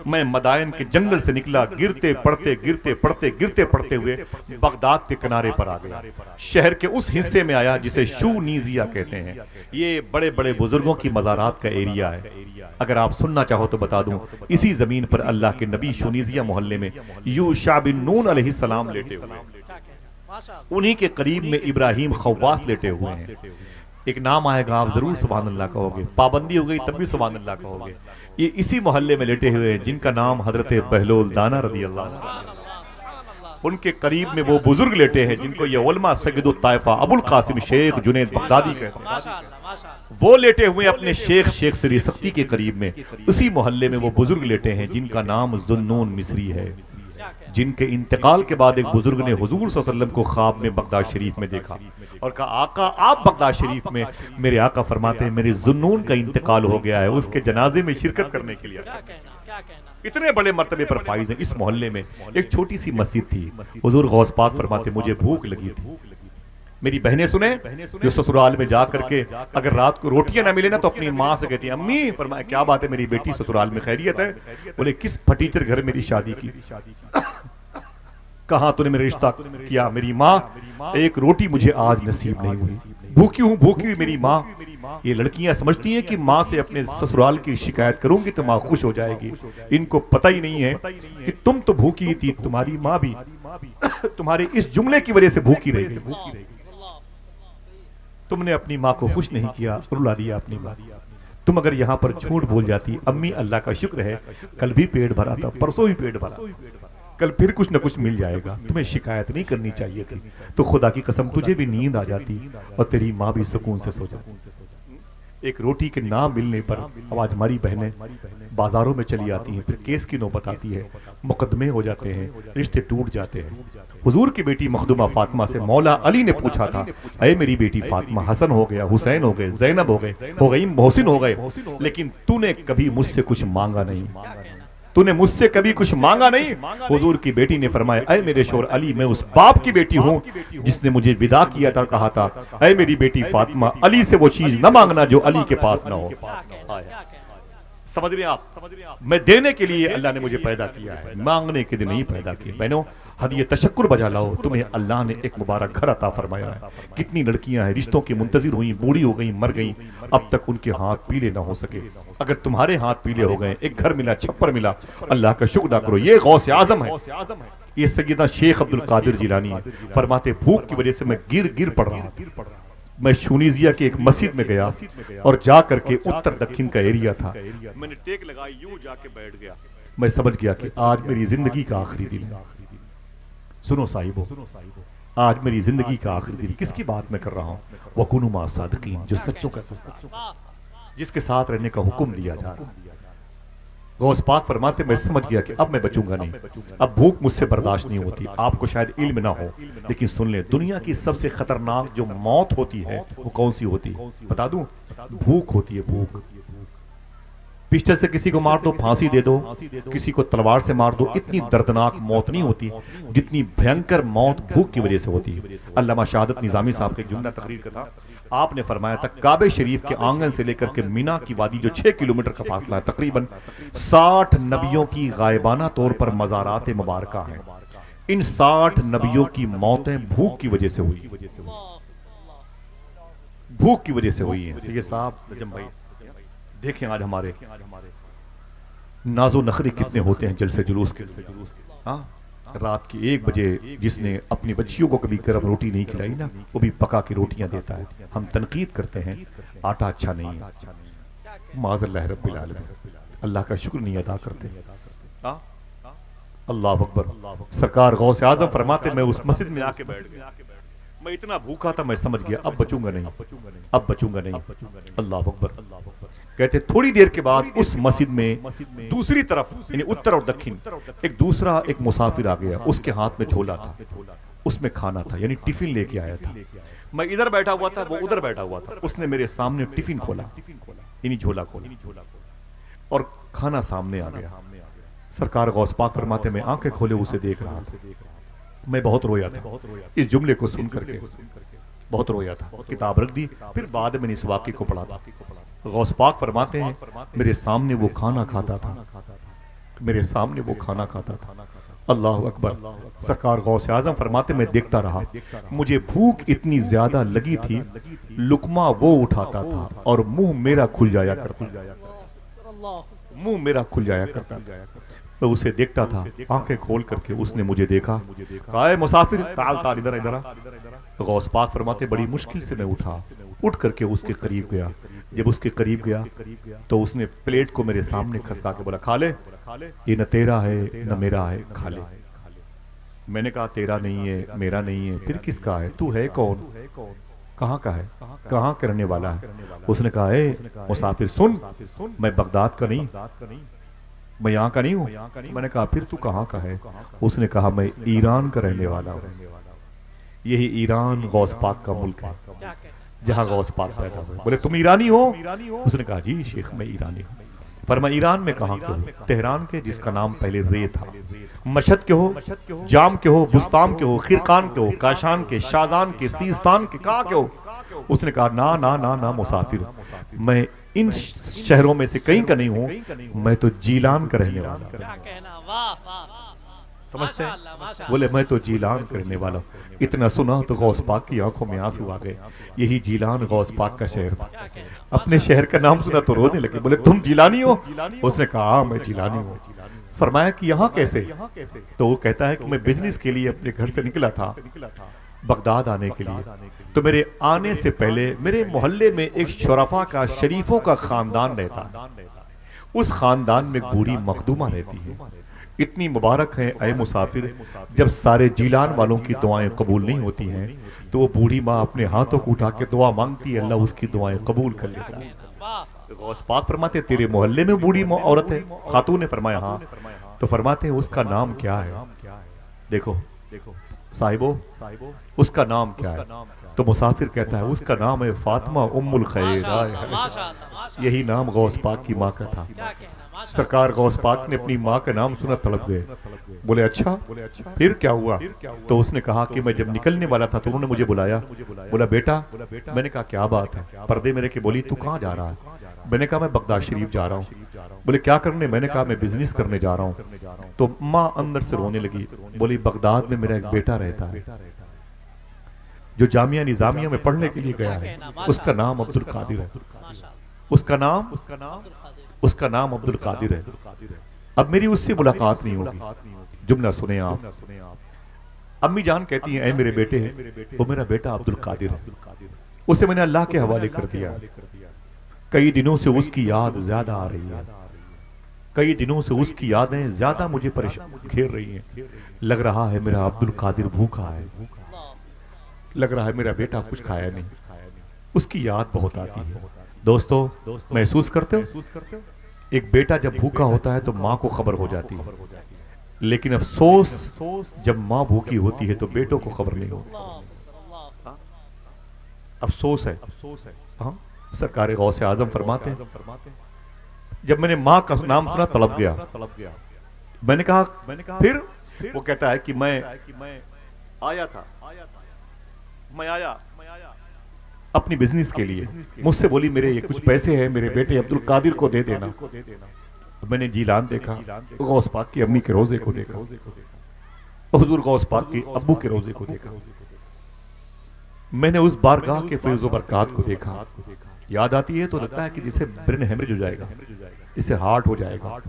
मैं मदायन के जंगल से निकला, गिरते पड़ते हुए बगदाद के किनारे पर आ गया। शहर के उस हिस्से में आया जिसे शूनीजिया कहते हैं। ये बड़े बड़े बुजुर्गों की मज़ारात का एरिया है। अगर आप सुनना चाहो तो बता दूं, इसी जमीन पर अल्लाह के नबी शूनीजिया मोहल्ले में यूशा बिन नून अलैहिस्सलाम लेटे हुए हैं। उन्हीं के करीब में इब्राहिम खव्वास लेटे हुए हैं। एक नाम आएगा, आप जरूर सुभान अल्लाह कहोगे, पाबंदी हो गई तब भी सुभान अल्लाह कहोगे। ये इसी मोहल्ले में लेटे हुए हैं जिनका नाम हजरत बहलोल दाना रदी अल्लाह। उनके करीब में वो बुजुर्ग लेटे हैं जिनको ये उलमा सैयदुत ताइफा अबुल कासिम शेख जुनैद बगदादी कहते हैं। वो लेटे हुए अपने शेख सरी सख्ती के करीब में। उसी मोहल्ले में वो बुजुर्ग लेटे हैं जिनका नाम जुन्नून मिस्री है, जिनके इंतकाल के बाद एक बुजुर्ग ने हुजूर सल्लल्लाहु अलैहि वसल्लम को ख्वाब में बगदाद शरीफ में देखा और कहा, आका आप बगदाद शरीफ में। मेरे आका फरमाते हैं, मेरे जुन्नून का इंतकाल हो गया है, उसके जनाजे में शिरकत करने के लिए। इतने बड़े मर्तबे पर फाइज हैं। इस मोहल्ले में एक छोटी सी मस्जिद थी। हुजूर गौस पाक फरमाते, मुझे भूख लगी थी। मेरी बहनें सुने, जो ससुराल में जा करके अगर रात को रोटियां ना मिले ना तो अपनी माँ से कहती है, अम्मी। फरमाया, क्या बात है मेरी बेटी, ससुराल में खैरियत है? बोले, किस फटीचर घर मेरी शादी की? कहाँ तूने मेरा रिश्ता किया? मेरी माँ, एक रोटी मुझे आज नसीब नहीं हुई, भूखी हूँ, भूखी हुई मेरी माँ। ये लड़कियां समझती हैं कि माँ से अपने ससुराल की शिकायत करूंगी तो माँ खुश हो जाएगी। इनको पता ही नहीं है कि तुम तो भूखी ही थी, तुम्हारी माँ भी तुम्हारे इस जुमले की वजह से भूखी रहेगी। तुमने अपनी माँ को खुश नहीं किया, रुला दिया अपनी माँ। तुम अगर यहाँ पर झूठ बोल जाती, अम्मी अल्लाह का शुक्र है कल भी पेट भरा था, परसों भी पेट भरा, कल फिर कुछ न कुछ मिल जाएगा, तुम्हें शिकायत नहीं करनी चाहिए थी, तो खुदा की कसम तुझे भी नींद आ जाती और तेरी माँ भी सुकून से सो जाती। एक रोटी के ना मिलने पर आज हमारी बहनें बाजारों में चली आती हैं, फिर केस की नौबत आती है, मुकदमे हो जाते हैं, रिश्ते टूट जाते हैं। हुजूर की बेटी मखदूमा फातिमा से मौला अली ने पूछा था, अरे मेरी बेटी फातिमा, हसन हो गया, हुसैन हो गए, जैनब हो गई, मोहसिन हो गए, लेकिन तूने कभी मुझसे कुछ मांगा नहीं, तूने मुझसे कभी कुछ मांगा नहीं। हुजूर की बेटी ने फरमाया, अय मेरे शोर अली, मैं उस बाप की बेटी हूँ जिसने मुझे विदा किया था, कहा था, अय मेरी बेटी फातिमा, अली से वो चीज न मांगना जो अली के पास ना हो। समझ रहे आप? मैं देने के लिए अल्लाह ने मुझे पैदा किया है, मांगने के लिए नहीं पैदा किया। बहनों, हदिये तशक्कुर बजा लाओ, तुम्हें अल्लाह ने एक मुबारक घर अता फरमाया है। कितनी लड़कियां हैं रिश्तों की मुंतजिर हुई, बूढ़ी हो गई, मर गई, अब तक उनके हाथ पीले ना हो सके। अगर तुम्हारे हाथ पीले हो गए, एक घर मिला, छप्पर मिला, अल्लाह का शुक्र अदा करो। ये गौसे आजम है, ये सैयदना शेख अब्दुल कादिर जिलानी है। फरमाते, भूख की वजह से मैं गिर पड़ रहा था। मैं शूनीजिया की एक मस्जिद में गया और जा करके उत्तर दक्षिण का एरिया था, मैंने टेक लगाई, यूं जाके बैठ गया। मैं समझ गया कि आज मेरी जिंदगी का आखिरी दिन है। सुनो साहिबो, आज मेरी जिंदगी का आखिरी दिन। किसकी बात मैं कर रहा हूँ? वकुनु मा सादिकीन, जो सच्चों का सच्चा, जिसके साथ रहने का हुक्म दिया जा रहा है। गौस पाक फरमाते, मैं समझ गया कि अब मैं बचूंगा नहीं, अब भूख मुझसे बर्दाश्त नहीं होती। आपको शायद इल्म ना हो, लेकिन सुन ले, दुनिया की सबसे खतरनाक जो मौत होती है वो कौन सी होती है? बता दूं? भूख होती है, भूख। पिस्टल से किसी को मार दो, फांसी दे दो, किसी को तलवार से मार दो, इतनी दर्दनाक मौत नहीं होती जितनी भयंकर मौत भूख की वजह से होती है। अल्लामा शहादत निजामी साहब के जुमला तकरीर का था, आपने फरमाया था काबे शरीफ के आंगन से लेकर के मीना की वादी जो 6 किलोमीटर का फासला है, तकरीबन 60 नबियों की गायबाना तौर पर मज़ारात मुबारका हैं। इन 60 नबियों की मौतें भूख की वजह से हुई, भूख की वजह से हुई है। सैयद साहब नजम भाई देखें आज हमारे नाजो नखरे कितने होते हैं जलसे जुलूस के। हाँ, रात के 1 बजे जिसने अपनी बच्चियों को कभी गर्म रोटी नहीं खिलाई ना, वो भी पका की रोटियां देता है। हम तनकीद करते हैं आटा अच्छा नहीं है, माज़ल्लाह रब्बिल आलमीन, अल्लाह का शुक्र नहीं अदा करते। अल्लाह अकबर। सरकार गौसे आज़म फरमाते मैं उस मस्जिद में आके बैठ गया, मैं इतना भूखा था, मैं समझ गया अब बचूंगा नहीं, अब बचूंगा नहीं। अल्लाह अकबर। कहते थोड़ी देर के बाद उस मस्जिद में दूसरी तरफ यानी उत्तर और दक्षिण एक दूसरा एक मुसाफिर आ गया, उसके हाथ में झोला था, उसमें खाना था यानी टिफिन लेके आया था। मैं इधर बैठा हुआ था, वो उधर बैठा हुआ था, उसने मेरे सामने टिफिन खोला यानी झोला खोला और खाना सामने आ गया। सरकार गौस पाक फरमाते मैं आंखें खोले उसे देख रहा था, मैं बहुत रोया था इस जुमले को सुन करके, बहुत रोया था। किताब रख दी, फिर बाद में इस वाक़े को पढ़ा था। गौस पाक फरमाते हैं मेरे सामने वो खाना खाता था, मेरे सामने वो खाना खाता था। अल्लाह अकबर। सरकार गौस आज़म फरमाते मैं देखता रहा, मुझे भूख इतनी ज्यादा लगी थी, लुकमा वो उठाता था और मुंह मेरा खुल जाया करता, मुंह मेरा खुल जाया करता। मैं उसे देखता था, आंखें खोल करके उसने मुझे देखा, कहा मुसाफिर ताल ताल इधर इधर। गौस पाक फरमाते बड़ी मुश्किल से मैं उठा, उठ करके उसके करीब गया। जब उसके करीब गया तो उसने प्लेट को मेरे सामने खसका के बोला खा ले, ये न तेरा है न मेरा है, खा ले। मैंने कहा तेरा नहीं है, मेरा नहीं है, फिर किसका है? तू है कौन? कहाँ का है? कहाँ करने वाला है? उसने कहा ए मुसाफिर सुन, मैं बगदाद का नहीं, मैं यहाँ का नहीं हूँ। मैंने कहा फिर तू कहाँ का है? उसने कहा मैं ईरान का रहने वाला हूँ। यही ईरान गौस पाक का मुल्क है जहाँ गौस पाक पैदा हुए। बोले तुम ईरानी हो? उसने कहा जी शेख मैं ईरानी हूँ। फरमा ईरान में कहाँ के हो? तेहरान के, जिसका नाम पहले रे था। मशहद के हो, जाम के हो, बुस्ताम के हो, खिरकान के हो, काशान के, शाहजान के, सीस्तान के, कहाँ के हो? उसने कहा ना ना ना ना मुसाफिर, मैं इन शहरों में से कहीं का नहीं हूँ, मैं तो जीलान का रहने वाला हूँ। समझते हैं? बोले मैं तो जीलान का रहने वाला हूँ। इतना सुना तो गौस पाक की आंखों में आंसू आ गए। यही जीलान गौस पाक का शहर था। अपने शहर का नाम सुना तो रोने लगे। बोले तुम जीलानी हो? उसने कहा मैं जीलानी हूँ। फरमाया कि यहाँ कैसे? तो वो कहता है कि मैं बिजनेस के लिए अपने घर से निकला था बगदाद आने के लिए, तो मेरे आने से पहले मेरे मोहल्ले में एक शरफा का, शरीफों का खानदान रहता है। उस खानदान में एक बूढ़ी मखदूमा रहती है। इतनी मुबारक है ऐ मुसाफिर, जब सारे जीलान वालों की दुआएं कबूल नहीं होती हैं तो वो बूढ़ी माँ अपने हाथों को उठा के दुआ मांगती है, अल्लाह उसकी दुआएं कबूल कर लेता है। गौस पाक फरमाते तेरे मोहल्ले में बूढ़ी औरत है? खातून ने फरमाया हाँ। तो फरमाते हैं उसका नाम क्या है? देखो साहिबो उसका नाम क्या है? तो मुसाफिर कहता है उसका नाम है फातिमा उम्मुल खैर। यही नाम गौस पाक की माँ का था। सरकार गौस पाक ने अपनी माँ का नाम सुना तड़प गए। बोले अच्छा फिर क्या हुआ? तो उसने कहा कि मैं जब निकलने वाला था तो उन्होंने मुझे बुलाया, बोला बेटा। मैंने कहा क्या बात है? पर्दे मेरे के बोली तू कहाँ जा रहा है? मैंने कहा मैं बगदाद शरीफ जा रहा हूँ। बोले क्या करने? मैंने कहा मैं बिजनेस करने जा रहा हूँ। तो माँ अंदर से रोने लगी, बोली बगदाद में मेरा एक बेटा रहता है जो जामिया निजामिया में पढ़ने के लिए गया है, उसका नाम अब्दुल कादिर है, उसका नाम अब्दुल कादिर है। अब मेरी उससे मुलाकात नहीं होगी। जुमला सुने आप। अम्मी जान कहती हैं ऐ मेरे बेटे हैं, वो मेरा बेटा अब्दुल कादिर है, उसे मैंने अल्लाह के हवाले कर दिया। कई दिनों से उसकी याद ज्यादा आ रही है, कई दिनों से उसकी यादें ज्यादा मुझे परेशान घेर रही हैं। लग रहा है मेरा अब्दुल कादिर भूखा है, लग रहा है मेरा बेटा कुछ खाया नहीं, उसकी याद बहुत आती है। दोस्तों महसूस करते हो, एक बेटा जब भूखा होता है तो माँ को खबर हो जाती है, लेकिन अफसोस जब माँ भूखी होती है तो बेटों को खबर नहीं होती। अफसोस है। हाँ, सरकार गौसे आजम फरमाते हैं जब मैंने माँ का नाम सुना तड़प गया। मैंने कहा फिर? वो कहता है कि मैं आया था, मैं आया अपनी बिजनेस के लिए। मुझसे बोली मेरे ये कुछ पैसे हैं, मेरे बेटे अब्दुल कादिर को दे देना। मैंने जीलान देखा, गौस पाक की अम्मी के रोजे को देखा, हुजूर गौस पाक के अब्बू के रोजे को देखा। मैंने उस बारगाह के फैज़ व बरकात को देखा। याद आती है तो लगता है कि जिसे ब्रेन हेमरेज हो जाएगा, जिसे हार्ट हो जाएगा।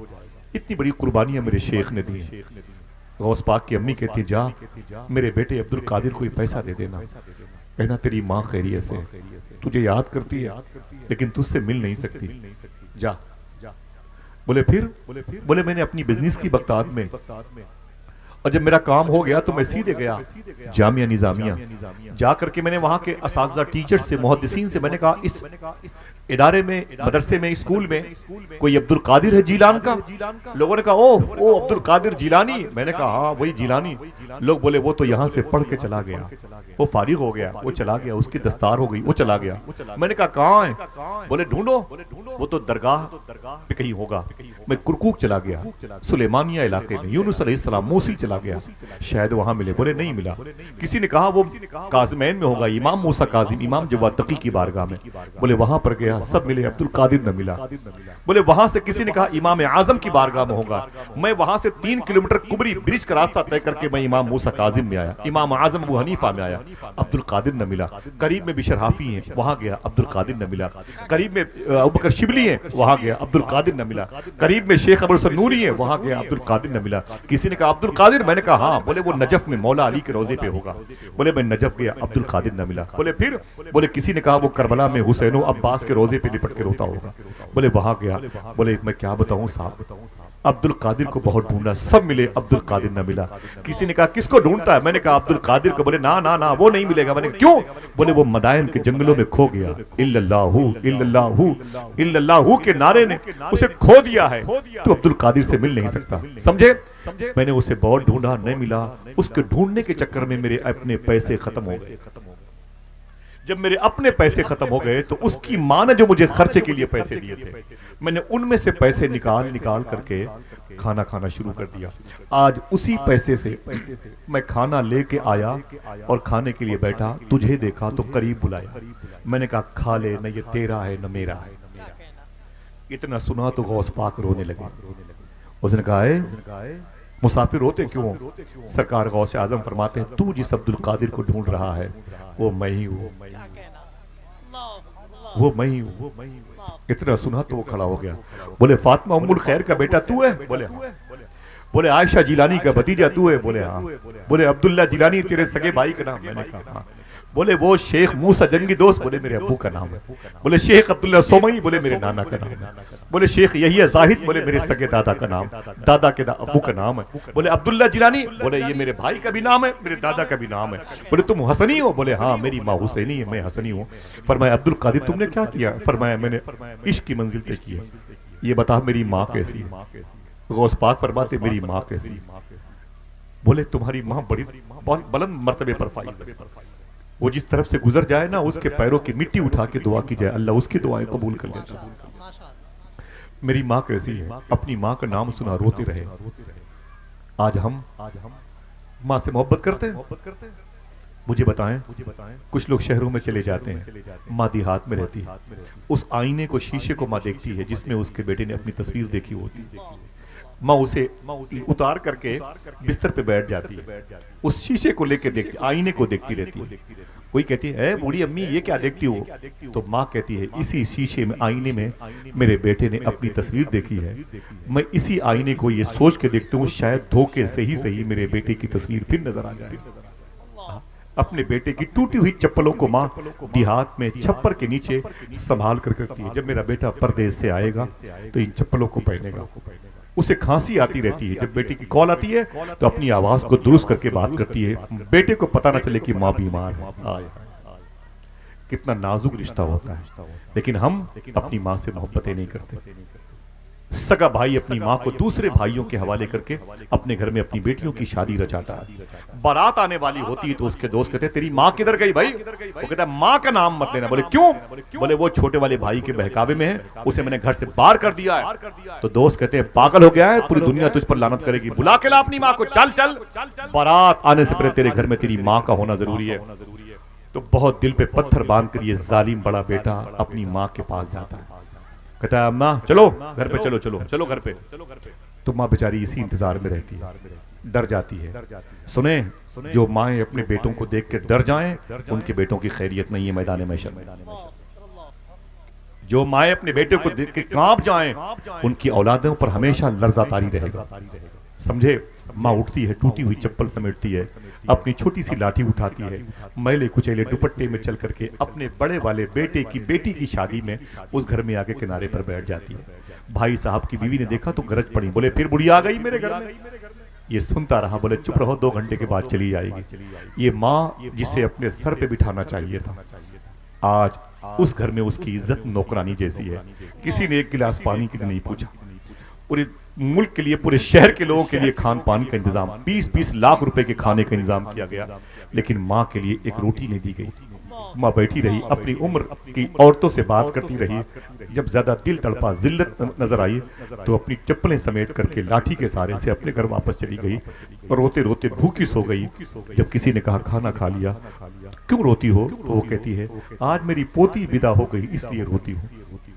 इतनी बड़ी कुर्बानियां मेरे शेख ने दी हैं। गौस पाक की अम्मी कहती जा मेरे बेटे अब्दुल कादिर को पैसा दे देना, कहना तेरी माँ खैरियत से तुझे याद करती है लेकिन तुझसे मिल नहीं सकती, जा। बोले फिर? बोले मैंने अपनी बिजनेस की बगदाद में, और जब मेरा काम हो गया तो मैं सीधे गया जामिया निजामिया। जा करके मैंने वहां के असातिज़ा टीचर से, मुहद्दिसीन से मैंने कहा इस इदारे में, मदरसे में, स्कूल में कोई अब्दुल कादिर है जीलान का? लोगों ने कहा ओ अब्दुल कादिर जीलानी। मैंने कहा हाँ वही जीलानी। लोग बोले वो तो यहाँ से पढ़ के चला गया, वो फारिग हो गया, वो चला गया, उसकी दस्तार हो गई, वो चला गया। मैंने कहा कहाँ है? बोले ढूंढो, वो तो दरगाह पे कहीं होगा। मैं कुरकुक चला गया, सुलेमानिया इलाके में, यूनुस अलैहिस्सलाम मूसिल चला गया, शायद वहां मिले। बोले नहीं मिला। किसी ने कहा वो काज़िमैन में होगा, इमाम मूसा काज़िम, इमाम जवाद तकी की बारगाह में। बोले वहां पर गया, सब मिले, अब्दुल कादिर न मिला। बोले वहां से किसी ने कहा इमाम आजम की बारगाह में होगा। मैं वहां से 3 किलोमीटर कुबरी ब्रिज का रास्ता तय करके मैं इमाम मूसा काज़िम में आया, इमाम आजम अबू हनीफा में आया, अब्दुल कादिर न मिला। करीब में बिशर हाफी है, वहां गया, अब्दुल कादिर न मिला। करीब में अबू बकर शिबली है, वहां गया, अब्दुल कादिर न मिला। करीब में शेख अबू हसन नूरी है, वहां गया, अब्दुल कादिर न मिला। किसी ने कहा अब्दुल कादिर? मैंने कहा हाँ। बोले वो नजफ में मौला अली के रोजे पे होगा। बोले मैं नजफ गया, अब्दुल कादिर न मिला। बोले फिर? बोले किसी ने कहा वो करबला में हुसैन अब्बास के रोजे पे लिपट के रोता होगा। बोले वहां गया। बोले मैं क्या बताऊं साहब, अब्दुल कादिर को बहुत ढूंढा, सब मिले, अब्दुल कादिर न मिला। किसी ने कहा किसको ढूंढता है? मैंने कहा अब्दुल कादिर को। बोले ना ना ना वो नहीं मिलेगा। मैंने क्यों? बोले वो मदायन के जंगलों में खो गया, इल्लल्लाहु इल्लल्लाहु इल्लल्लाहु के नारे ने उसे खो दिया है, तो अब्दुल कादिर से मिल नहीं सकता। समझे? मैंने उसे बहुत ढूंढा, नहीं मिला। उसके ढूंढने के चक्कर में मेरे अपने पैसे खत्म हो गए। जब मेरे अपने पैसे खत्म हो गए तो उसकी मां ने जो मुझे खर्चे के लिए पैसे दिए थे, मैंने उनमें से पैसे निकाल करके खाना खाना शुरू कर दिया। आज उसी पैसे से मैं खाना लेके आया और खाने के लिए बैठा, तुझे देखा तो करीब बुलाया। मैंने कहा खा ले, न ये तेरा है न मेरा है। इतना सुना तो गौस पाक रोने लगे। उसने कहा है मुसाफिर रोते क्यों? सरकार गौसे आजम फरमाते हैं तू जिस अब्दुल कादिर को ढूंढ रहा है वो मैं ही हूँ, वो मैं ही हूँ। इतना सुना तो वो खड़ा हो गया। बोले फातिमा उम्मुल खैर का बेटा तू है? बोले हाँ। बोले आयशा जिलानी का भतीजा तू है? बोले हाँ। बोले अब्दुल्ला जिलानी तेरे सगे भाई का नाम? मैंने कहा हाँ। बोले वो शेख मूसा जंगी दोस्त? बोले मेरे अब्बू का नाम है। बोले शेख अब्दुल्ला सोमई? बोले मेरे नाना का नाम है। बोले शेख यही जाहिद? बोले मेरे सगे दादा का नाम, दादा के अब्बू का नाम है। बोले अब्दुल्ला जिलानी? बोले ये मेरे भाई का भी नाम है, मेरे दादा का भी नाम है। बोले तुम हसनी हो? बोले हाँ मेरी माँ हुसैनी है, मैं हसनी हूँ। फरमाया अब्दुल कादिर तुमने क्या किया? फरमाया मैंने इश्क की मंजिल तय की है। ये बता मेरी माँ कैसी है? गौस पाक फरमाते मेरी माँ कैसी? बोले तुम्हारी माँ बड़ी बुलंद मर्तबे पर फाइज है, वो जिस तरफ से गुजर जाए ना उसके पैरों की मिट्टी उठा के दुआ की जाए, अल्लाह उसकी दुआएं कबूल कर लेता है। मेरी माँ कैसी है? अपनी माँ का नाम सुना रोते रहे। आज हम माँ से मोहब्बत करते हैं? मुझे बताएं, कुछ लोग शहरों में चले जाते हैं, माँ देहात में रहती है, उस आईने को, शीशे को माँ देखती है जिसमें उसके बेटे ने अपनी तस्वीर देखी होती है। माँ उसे उतार करके बिस्तर पे बैठ जाती है, उस शीशे को लेके देखती, आईने को देखती रहती है। कोई कहती है बूढ़ी अम्मी ये क्या देखती हो? तो माँ कहती है इसी शीशे में, आईने में मेरे बेटे ने अपनी तस्वीर देखी है, मैं इसी आईने को ये सोच के देखती हूँ शायद धोखे से ही सही मेरे बेटे की तस्वीर फिर नजर आ जाए। अपने बेटे की टूटी हुई चप्पलों को माँ देहात में छप्पर के नीचे संभाल कर रखती है। जब मेरा बेटा परदेश से आएगा तो इन चप्पलों को पहनेगा। उसे खांसी आती रहती है, जब बेटे की कॉल आती है तो अपनी आवाज को दुरुस्त करके बात करती है, बेटे को पता ना चले कि माँ बीमार है। कितना नाजुक रिश्ता होता है, लेकिन हम अपनी माँ से मोहब्बतें नहीं करते। सगा भाई अपनी माँ को दूसरे भाइयों के हवाले करके अपने घर में अपनी बेटियों की शादी रचाता है। बारात आने वाली होती है तो उसके दोस्त कहते हैं तेरी माँ किधर गई भाई? वो कहता है माँ का नाम मत लेना। बोले क्यों? बोले वो छोटे वाले भाई के बहकावे में है, उसे मैंने घर से बाहर कर दिया है। तो दोस्त कहते हैं पागल हो गया है, पूरी दुनिया तुझ पर लानत करेगी, बुला के ला अपनी माँ को, चल चल, बारात आने से पहले तेरे घर में तेरी माँ का होना जरूरी है। तो बहुत दिल पे पत्थर बांध कर ये जालिम बड़ा बेटा अपनी माँ के पास जाता है, कहता है अम्मा चलो घर पे, चलो चलो चलो घर पे। तो माँ बेचारी इसी इंतजार में रहती है, डर जाती है। सुने, जो माएं अपने बेटों को देख के डर जाएं, उनके बेटों की खैरियत नहीं है मैदान महशर में। जो माएं अपने बेटे को देख के कांप जाएं, उनकी औलादों पर हमेशा लर्जा तारी रहेगा। समझे? माँ उठती है, टूटी हुई चप्पल समेटती है, अपनी छोटी सी लाठी उठाती है, मैले कुचैले दुपट्टे में चल करके अपने बड़े वाले बेटे की बेटी की शादी में उस घर में आके किनारे पर बैठ जाती है। भाई साहब की बीवी ने देखा तो गरज पड़ी, बोले फिर बुढ़िया आ गई मेरे घर में। ये सुनता रहा, बोले चुप रहो, 2 घंटे के बाद चली जाएगी। ये माँ जिसे अपने सर पे बिठाना चाहिए था, आज उस घर में उसकी इज्जत नौकरानी जैसी है। किसी ने एक गिलास पानी के लिए नहीं पूछा। पूरे मुल्क के लिए, पूरे शहर के लोगों के लिए खान पान का इंतजाम, 20-20 लाख रुपए के खाने का इंतजाम किया गया, लेकिन माँ के लिए एक रोटी नहीं दी गई। माँ बैठी रही, अपनी उम्र की औरतों से बात करती रही। जब ज्यादा दिल तड़पा, जिल्लत नजर आई, तो अपनी चप्पलें समेट करके लाठी के सहारे से अपने घर वापस चली गई और रोते रोते भूखी सो गई। जब किसी ने कहा खाना खा लिया, क्यों रोती हो? तो वो कहती है आज मेरी पोती विदा हो गई इसलिए रोती हूँ।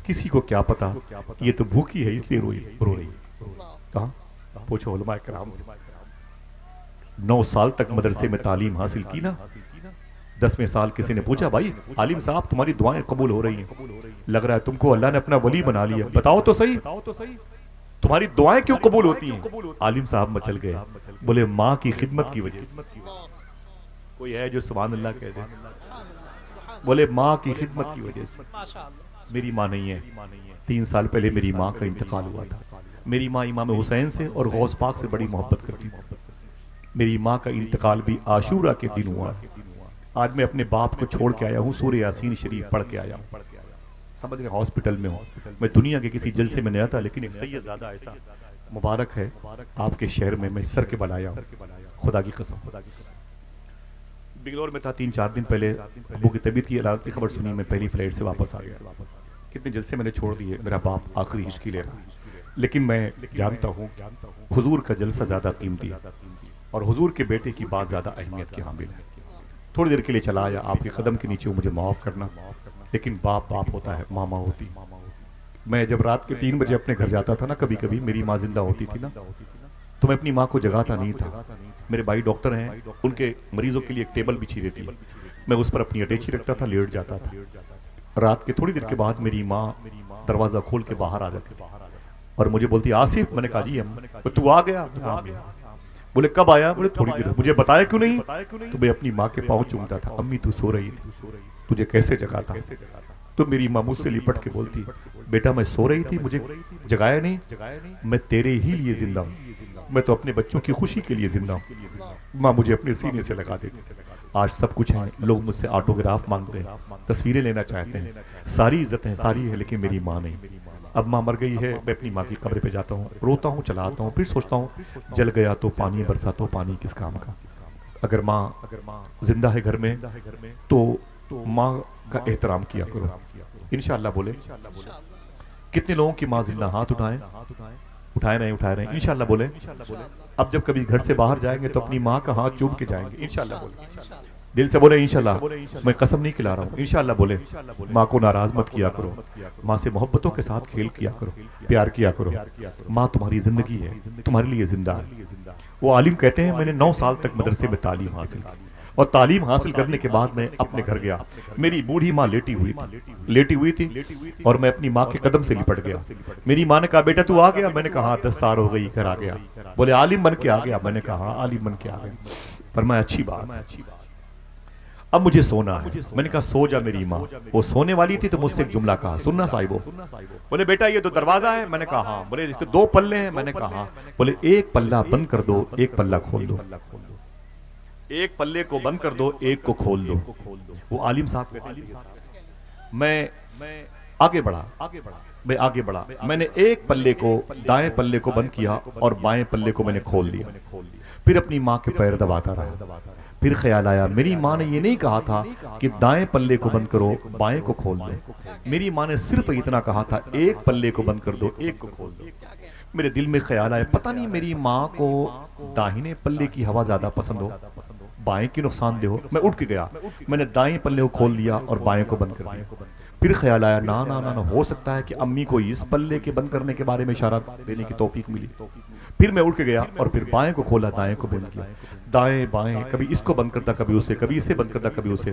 किसी को क्या पता ये तो भूखी है इसलिए रो रही। कहा पूछो उलमा इकराम से। 9 साल तक मदरसे में तालीम हासिल की ना, 10वें साल किसी ने पूछा भाई आलिम साहब तुम्हारी दुआएं कबूल हो रही हैं, लग रहा है तुमको अल्लाह ने अपना वली बना लिया, बताओ तो सही तुम्हारी दुआएं क्यों कबूल होती हैं? आलिम साहब मचल गए, बोले माँ की खिदमत की वजह से। कोई है जो सुभान अल्लाह कह दे? बोले माँ की खिदमत की वजह से। मेरी माँ नहीं है, 3 साल पहले मेरी माँ का इंतकाल हुआ था। मेरी माँ इमाम हुसैन से और गौस पाक से बड़ी मोहब्बत करती थी। मेरी माँ का इंतकाल भी आशूरा के दिन हुआ। आज मैं अपने बाप को छोड़ के आया हूँ, सूरह यासीन शरीफ पढ़ के आया हूँ। समझ रहे, हॉस्पिटल में हूँ। मैं दुनिया के किसी जलसे में नहीं आता, लेकिन एक सैयदजादा ऐसा मुबारक है आपके शहर में, मैं सर के बल आया हूँ, खुदा की कसम। बिगलोर में था 3-4 दिन पहले, अबू की तबीयत की हालत की खबर सुनी, मैं पहली फ्लाइट से वापस आ गया। कितने जलसे मैंने छोड़ दिए, मेरा बाप आखिरी हिचकी ले रहा है, लेकिन मैं जानता हूँ हुजूर का जलसा ज्यादा कीमती है और हुजूर के बेटे की बात ज्यादा अहमियत की हामिल है। थोड़ी देर के लिए चला आया, आपके कदम के नीचे मुझे माफ करना, लेकिन बाप बाप होता है, मामा होती। मैं जब रात के 3 बजे अपने घर जाता था ना, कभी कभी मेरी माँ जिंदा होती थी ना, तो मैं अपनी माँ को जगाता नहीं था। मेरे भाई डॉक्टर हैं, उनके मरीजों के लिए एक टेबल बिछी रहती है, मैं उस पर अपनी अटैची रखता था, लेट जाता था। रात के थोड़ी देर के बाद मेरी माँ दरवाजा खोल के बाहर आ जाती और मुझे बोलती आसिफ। मैंने कहा जी अम्मा। तू आ गया? बोले कब आया? बोले थोड़ी देर। मुझे बताया क्यों नहीं? तो मैं अपनी माँ के पाँव चूमता था, अम्मी तू सो रही थी, तुझे कैसे जगाता? तो मेरी माँ मुझसे लिपट के बोलती बेटा मैं सो रही थी, मुझे जगाया नहीं, मैं तेरे ही लिए जिंदा हूँ, मैं तो अपने बच्चों की खुशी के लिए जिंदा हूँ। माँ मुझे अपने सीने से लगा देती। आज सब कुछ है, लोग मुझसे ऑटोग्राफ मांगते हैं, तस्वीरें लेना चाहते हैं, सारी इज्जत है, सारी है, लेकिन मेरी माँ नहीं। अब माँ मर गई है, मैं अपनी माँ की कब्र पे जाता हूँ, रोता हूँ, चला आता हूँ, फिर सोचता हूँ जल गया तो पानी, बरसा तो पानी किस काम का। अगर माँ जिंदा है घर में तो माँ का एहतराम किया करो, इंशाअल्लाह। बोले कितने लोगों की माँ जिंदा? हाथ उठाएं, उठाए रहे इंशाअल्लाह। बोले अब जब कभी घर से बाहर जाएंगे तो अपनी माँ का हाथ चूम के जाएंगे, इंशाअल्लाह। बोले दिल से बोले इंशाअल्लाह, मैं कसम नहीं खिला रहा हूँ, इंशाअल्लाह। बोले माँ को नाराज मत किया करो, माँ से मोहब्बतों के साथ खेल किया करो, प्यार किया करो। माँ तुम्हारी जिंदगी है, तुम्हारे लिए जिंदा है। वो आलिम कहते हैं मैंने 9 साल तक मदरसे में तालीम हासिल की और तालीम हासिल करने के बाद मैं अपने घर गया, मेरी बूढ़ी माँ लेटी हुई थी और मैं अपनी माँ के कदम से लिपट गया। मेरी माँ ने कहा बेटा तू आ गया? मैंने कहा 10 साल हो गई, घर आ गया। बोले आलिम बन के आ गया? मैंने कहा आलिम बन के आ गया। फरमाया अच्छी बात, अब मुझे सोना है। मैंने कहा सो जा मेरी माँ। वो सोने वाली थी तो मुझसे एक जुमला कहा, सुनना साहिबो। बोले बेटा ये तो दरवाजा है? मैंने कहा हाँ। बोले इसके 2 पल्ले हैं? मैंने कहा हाँ। बोले एक पल्ला बंद कर दो, एक पल्ला खोल दो। एक पल्ले को बंद कर दो, एक को खोल दो। वो आलिम साहब कहते हैं मैं आगे बढ़ा, मैं आगे बढ़ा, मैंने एक पल्ले को, दाएं पल्ले को बंद किया और बाएं पल्ले को मैंने खोल दिया। फिर अपनी माँ के पैर दबाता रहा। फिर ख्याल आया, मेरी माँ ने ये नहीं कहा था कि दाएं पल्ले को बंद करो, बाएं को खोल दो। मेरी माँ ने सिर्फ इतना कहा था, एक पल्ले को बंद कर दो, एक को खोल दो। मेरे दिल में ख्याल आया, पता नहीं मेरी माँ को दाहिने पल्ले की हवा ज्यादा पसंद हो, बाएं की नुकसानदेह हो। मैं उठ के गया, मैंने दाएं पल्ले को खोल दिया और बाएं को बंद कर दिया। फिर ख्याल आया, ना ना ना, ना हो सकता है कि अम्मी को इस पल्ले के बंद करने के बारे में इशारा देने की तौफीक मिली। फिर मैं उठ के गया और फिर बाएं को खोला, दाएं को बंद किया। दाएं बाएं, कभी इसको बंद करता, कभी उसे, कभी इसे बंद करता, कभी उसे।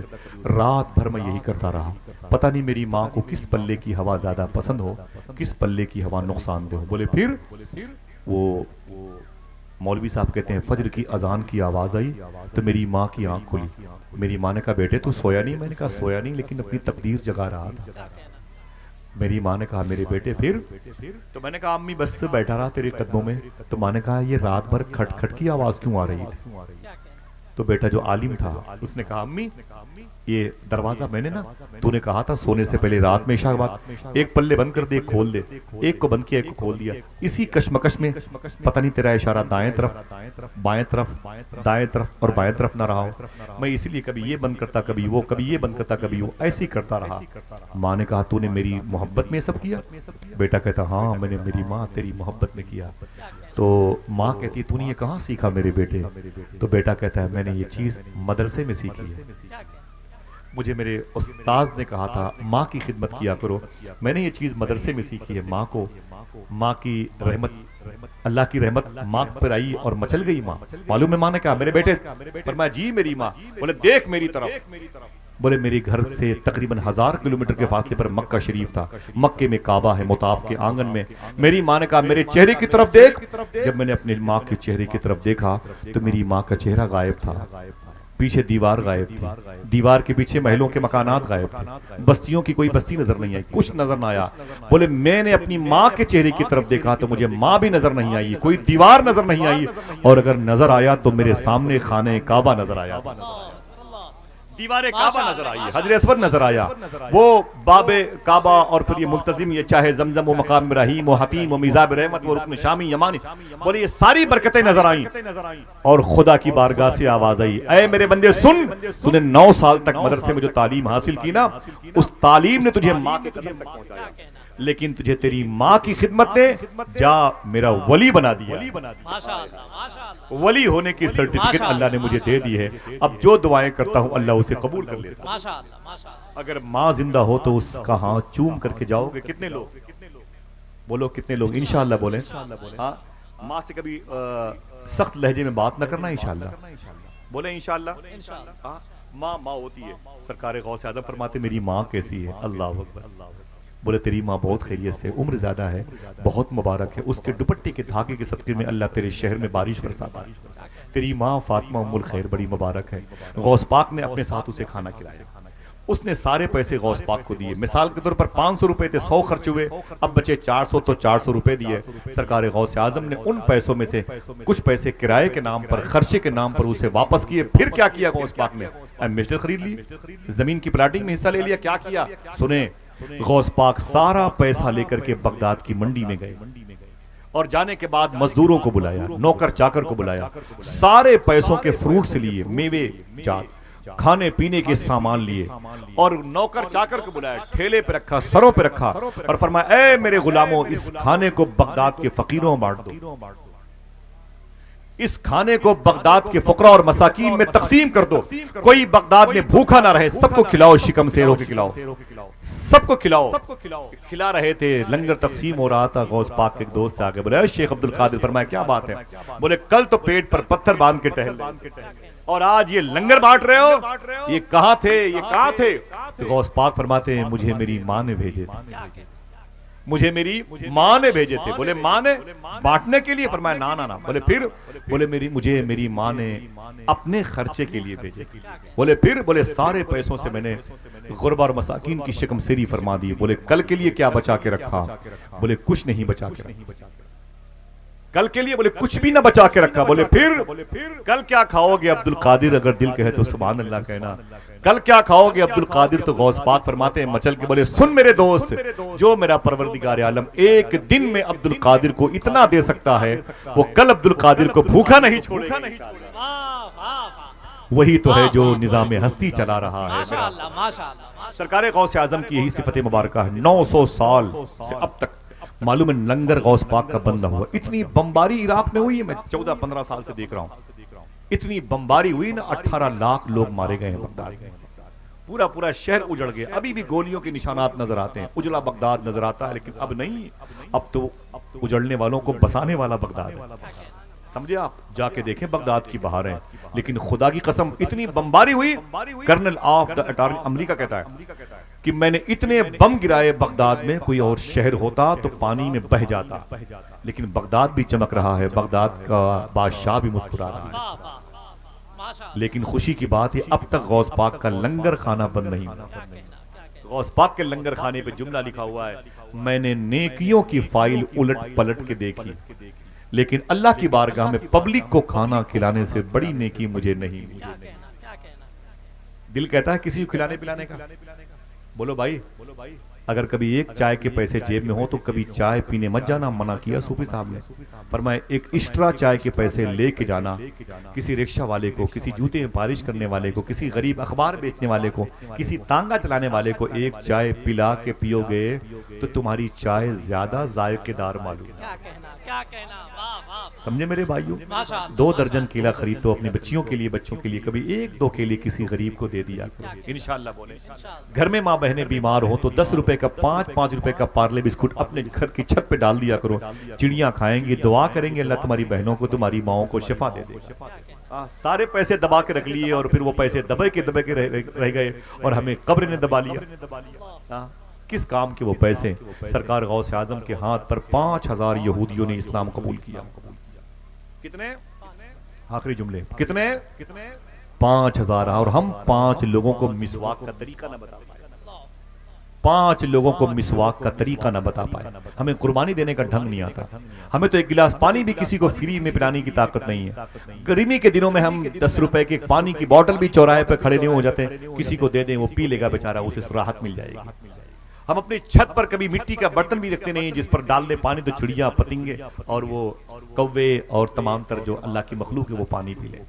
रात भर मैं यही करता रहा। पता नहीं मेरी माँ को किस पल्ले की हवा ज्यादा पसंद हो, किस पल्ले की हवा नुकसानदेह हो। बोले फिर वो मौलवी साहब कहते हैं, फजर की अजान की आवाज आई तो मेरी माँ की आंख खुली। मेरी माँ ने कहा, बेटे तू सोया नहीं? मैंने कहा सोया नहीं, लेकिन अपनी तकदीर जगा रहा था। मेरी माँ ने कहा, मेरे बेटे फिर? तो मैंने कहा, अम्मी बस से बैठा रहा तेरे कदमों में। तो माँ ने कहा, ये रात भर खटखट की आवाज क्यों आ रही थी? तो बेटा जो आलिम था उसने कहा, अम्मी ये दरवाजा मैंने ना, तूने कहा था सोने से पहले रात में इशा बाद एक पल्ले बंद कर दे, एक खोल दे। एक को बंद किया, एक को खोल दिया। इसी कशमकश में पता नहीं तेरा इशारा दाएं तरफ, बाएं तरफ, दाएं तरफ और बाएं तरफ ना रहा हो। मैं इसीलिए कभी ये बंद करता, कभी वो, कभी ये बंद करता, कभी वो, ऐसे ही करता रहा। माँ ने कहा, तूने मेरी मोहब्बत में सब किया? बेटा कहता, हाँ मैंने मेरी माँ तेरी मोहब्बत में किया। तो माँ कहती, तूने ये कहाँ सीखा मेरे बेटे? तो बेटा कहता है, मैंने ये चीज मदरसे में सीखी है। मुझे मेरे उस्ताद ने कहा था माँ की खिदमत किया करो, मैंने ये चीज मदरसे में सीखी है। माँ को, माँ की रहमत, अल्लाह की रहमत माँ पर आई और मचल गई माँ। मालूम है माँ ने कहा, मेरे बेटे? फरमाया, जी मेरी माँ। बोले, देख मेरी तरफ। बोले, मेरे घर से तकरीबन 1000 किलोमीटर के फासले पर मक्का शरीफ था। मक्के में काबा है, मुताफ के आंगन में। मेरी माँ ने कहा, मेरे चेहरे की तरफ देख। जब मैंने अपने माँ के चेहरे की तरफ देखा तो मेरी माँ का चेहरा गायब था। पीछे दीवार गायब थी, दीवार के पीछे महलों के मकानात गायब थे, बस्तियों की कोई बस्ती नजर नहीं आई, कुछ नजर ना आया। बोले, मैंने अपनी माँ के चेहरे की तरफ देखा तो मुझे माँ भी नजर नहीं आई, कोई दीवार नजर नहीं आई, और अगर नजर आया तो मेरे सामने खाने काबा नजर आया, दीवारे काबा नजर आई, हजर अस्वद नजर आया, वो बाबे काबा, और फिर ये मुल्तजिम, ये चाहे जमजम, वो मकाम इब्राहीम, वो हतीम, वो मिज़ाब रहमत, वो रुकन शामी यमानी। बोले, ये सारी बरकतें नजर आई और खुदा की बारगाह से आवाज आई, ऐ मेरे बंदे सुन, तूने 9 साल तक मदरसे में जो तालीम हासिल की ना, उस तालीम ने तुझे माँ के कदम तक पहुंचाया, लेकिन तुझे तेरी माँ की खिदमत ने जा मेरा वली बना दिया। वली होने की सर्टिफिकेट अल्लाह ने मुझे दे दी है। अब जो दुआएं करता हूँ अल्लाह उसे कबूल कर लेता है। अगर माँ जिंदा हो तो उसका हाथ चूम करके जाओगे। कितने लोग? बोलो कितने लोग? इंशाअल्लाह बोले। हाँ, माँ से कभी सख्त लहजे में बात ना करना, इंशाअल्लाह बोले। इंशाअल्लाह माँ माँ होती है। सरकार गौस आदम फरमाते, मेरी माँ कैसी है? अल्लाह अकबर। बोले, तेरी माँ बहुत खैरियत से, उम्र ज्यादा है, बहुत मुबारक है, उसके दुपट्टे के धागे के सदके में अल्लाह तेरे शहर में बारिश बरसाता है। तेरी माँ फातिमा उम्मुल खैर बड़ी मुबारक है। गौस पाक ने अपने साथ उसे खाना खिलाया, उसने सारे पैसे गौस पाक को दिए। मिसाल के तौर पर 500 रुपए थे, 100 खर्च हुए, अब बचे 400, तो 400 रुपए दिए। सरकार गौस आजम ने उन पैसों में से कुछ पैसे किराए के नाम पर, खर्चे के नाम पर उसे वापस किए। फिर क्या किया गौस पाक ने? एम्बेसडर खरीद ली, जमीन की प्लाटिंग में हिस्सा ले लिया। क्या किया सुने, गौस पाक सारा पैसा लेकर के बगदाद की मंडी में गए और जाने के बाद मजदूरों को बुलाया, नौकर चाकर को बुलाया, सारे पैसों के फ्रूट्स लिए, मेवे जात, खाने पीने के सामान लिए, और नौकर चाकर को बुलाया, ठेले पे रखा, सरों पे रखा, और फरमाया, ए मेरे गुलामों, इस खाने को बगदाद के फकीरों बांट दो, इस खाने को बगदाद के फकरा और मसाकीन में तकसीम कर दो, कोई बगदाद में भूखा ना रहे, सबको खिलाओ, शिकम से रो के खिलाओ, सबको खिलाओ। खिला रहे थे, लंगर तकसीम हो रहा था। गौस पाक के एक दोस्त आगे बोले, शेख अब्दुल कादिर। फरमाया, क्या बात है? बोले, कल तो पेट पर पत्थर बांध के टहल और आज ये लंगर बांट रहे हो, ये कहाँ थे, ये कहाँ थे? तो गौस पाक फरमाते हैं, मुझे मेरी माँ ने भेजे थे, मुझे मेरी माँ ने भेजे थे। बोले, माँ ने बांटने के लिए? फरमाया, ना ना ना। बोले, फिर? बोले, मुझे मेरी माँ ने अपने खर्चे के लिए भेजे। बोले, फिर? बोले, सारे पैसों से मैंने गुरबा और मसाकीन की शिकम सेरी फरमा दी। बोले, कल के लिए क्या बचा के रखा? बोले, कुछ नहीं बचा के रखा। कल के लिए? बोले, कुछ भी ना बचा के रखा। बोले, फिर? कल क्या खाओगे? अब्दुल कादिर, अगर दिल कहे तो सुभान अल्लाह कहना। कल क्या खाओगे अब्दुल कादिर? तो गौस पाक फरमाते हैं मचल के बोले, सुन मेरे दोस्त, जो मेरा परवरदिगार आलम एक दिन में अब्दुल कादिर को इतना दे सकता है, वो कल अब्दुल कादिर को भूखा नहीं छोड़ेगा। वही तो है जो निजाम हस्ती चला रहा है। माशाअल्लाह माशाअल्लाह। सरकार गौस आजम की यही सिफत मुबारक है। 900 साल से अब तक मालूम है लंगर गौस पाक का बंद हुआ। इतनी बमबारी इराक में हुई है, मैं 14-15 साल से देख रहा हूं। इतनी बमबारी हुई ना, 18 लाख लोग मारे गए हैं बगदाद में। पूरा पूरा शहर उजड़ गया। अभी भी गोलियों के निशानात नजर आते हैं, उजला बगदाद नजर आता है, लेकिन अब नहीं। अब तो उजड़ने वालों को बसाने वाला बगदाद है। समझे आप? जाके देखें बगदाद की बहारें। लेकिन खुदा की कसम इतनी बमबारी हुई, colonel of the attorney America कहता है कि मैंने इतने बम गिराए बगदाद में, कोई और शहर होता तो पानी में बह जाता। लेकिन बगदाद भी चमक रहा है, बगदाद का बादशाह भी मुस्कुरा रहा है। लेकिन खुशी की बात है अब तक गौस पाक का लंगर खाना बंद नहीं हुआ। गौस पाक के लंगर खाने पे जुमला लिखा हुआ है, मैंने नेकियों की फाइल उलट पलट के देखी, लेकिन अल्लाह की बारगाह में पब्लिक को खाना खिलाने से बड़ी नेकी मुझे नहीं मिली। दिल कहता है किसी को खिलाने पिलाने का। बोलो भाई, अगर कभी एक चाय के पैसे जेब में हो तो कभी चाय पीने मत जाना, मना किया सूफी साहब ने। फरमाया एक एक्स्ट्रा चाय के पैसे लेके जाना, किसी रिक्शा वाले को, किसी जूते में पालिश करने वाले को, किसी गरीब अखबार बेचने वाले को, किसी तांगा चलाने वाले को एक चाय पिला के पियोगे तो तुम्हारी चाय ज्यादा जायकेदार मालूम। क्या कहना, वाह वाह। समझे मेरे भाइयों? 2 दर्जन केला खरीद तो अपनी बच्चियों के लिए, बच्चों के लिए कभी 1-2 केले किसी गरीब को दे दिया करो, इंशाअल्लाह। बोले घर में माँ बहनें बीमार हो तो 10 रुपए का 5-5 रुपए का पार्ले बिस्कुट अपने घर की छत पे डाल दिया करो। चिड़ियां खाएंगी, दुआ करेंगे अल्लाह तुम्हारी बहनों को, तुम्हारी माओ को शिफा दे देगा। सारे पैसे दबा के रख लिए और फिर वो पैसे दबे के रह गए और हमें कब्र ने दबा लिया। किस काम के वो पैसे? सरकार गौस आजम के हाथ पर 5000 यहूदियों ने इस्लाम कबूल किया। कितने? आखिरी जुमले कितने? 5000। और हम 5 लोगों को मिसवाक का तरीका न बता पाए, 5 लोगों को मिसवाक का तरीका न बता पाए। हमें कुर्बानी देने का ढंग नहीं आता। हमें तो एक गिलास पानी भी किसी को फ्री में पिलाने की ताकत नहीं है। गर्मी के दिनों में हम 10 रुपए के पानी की बोतल भी चौराहे पे खड़े नहीं हो जाते, किसी को दे दें वो पी लेगा बेचारा, उसे राहत मिल जाएगी। हम अपनी छत पर कभी मिट्टी का बर्तन भी देखते नहीं जिस पर डाल दे पानी तो चिड़िया, पतंगे और वो कौवे और तमाम तर जो अल्लाह की मखलूक है वो पानी पी ले।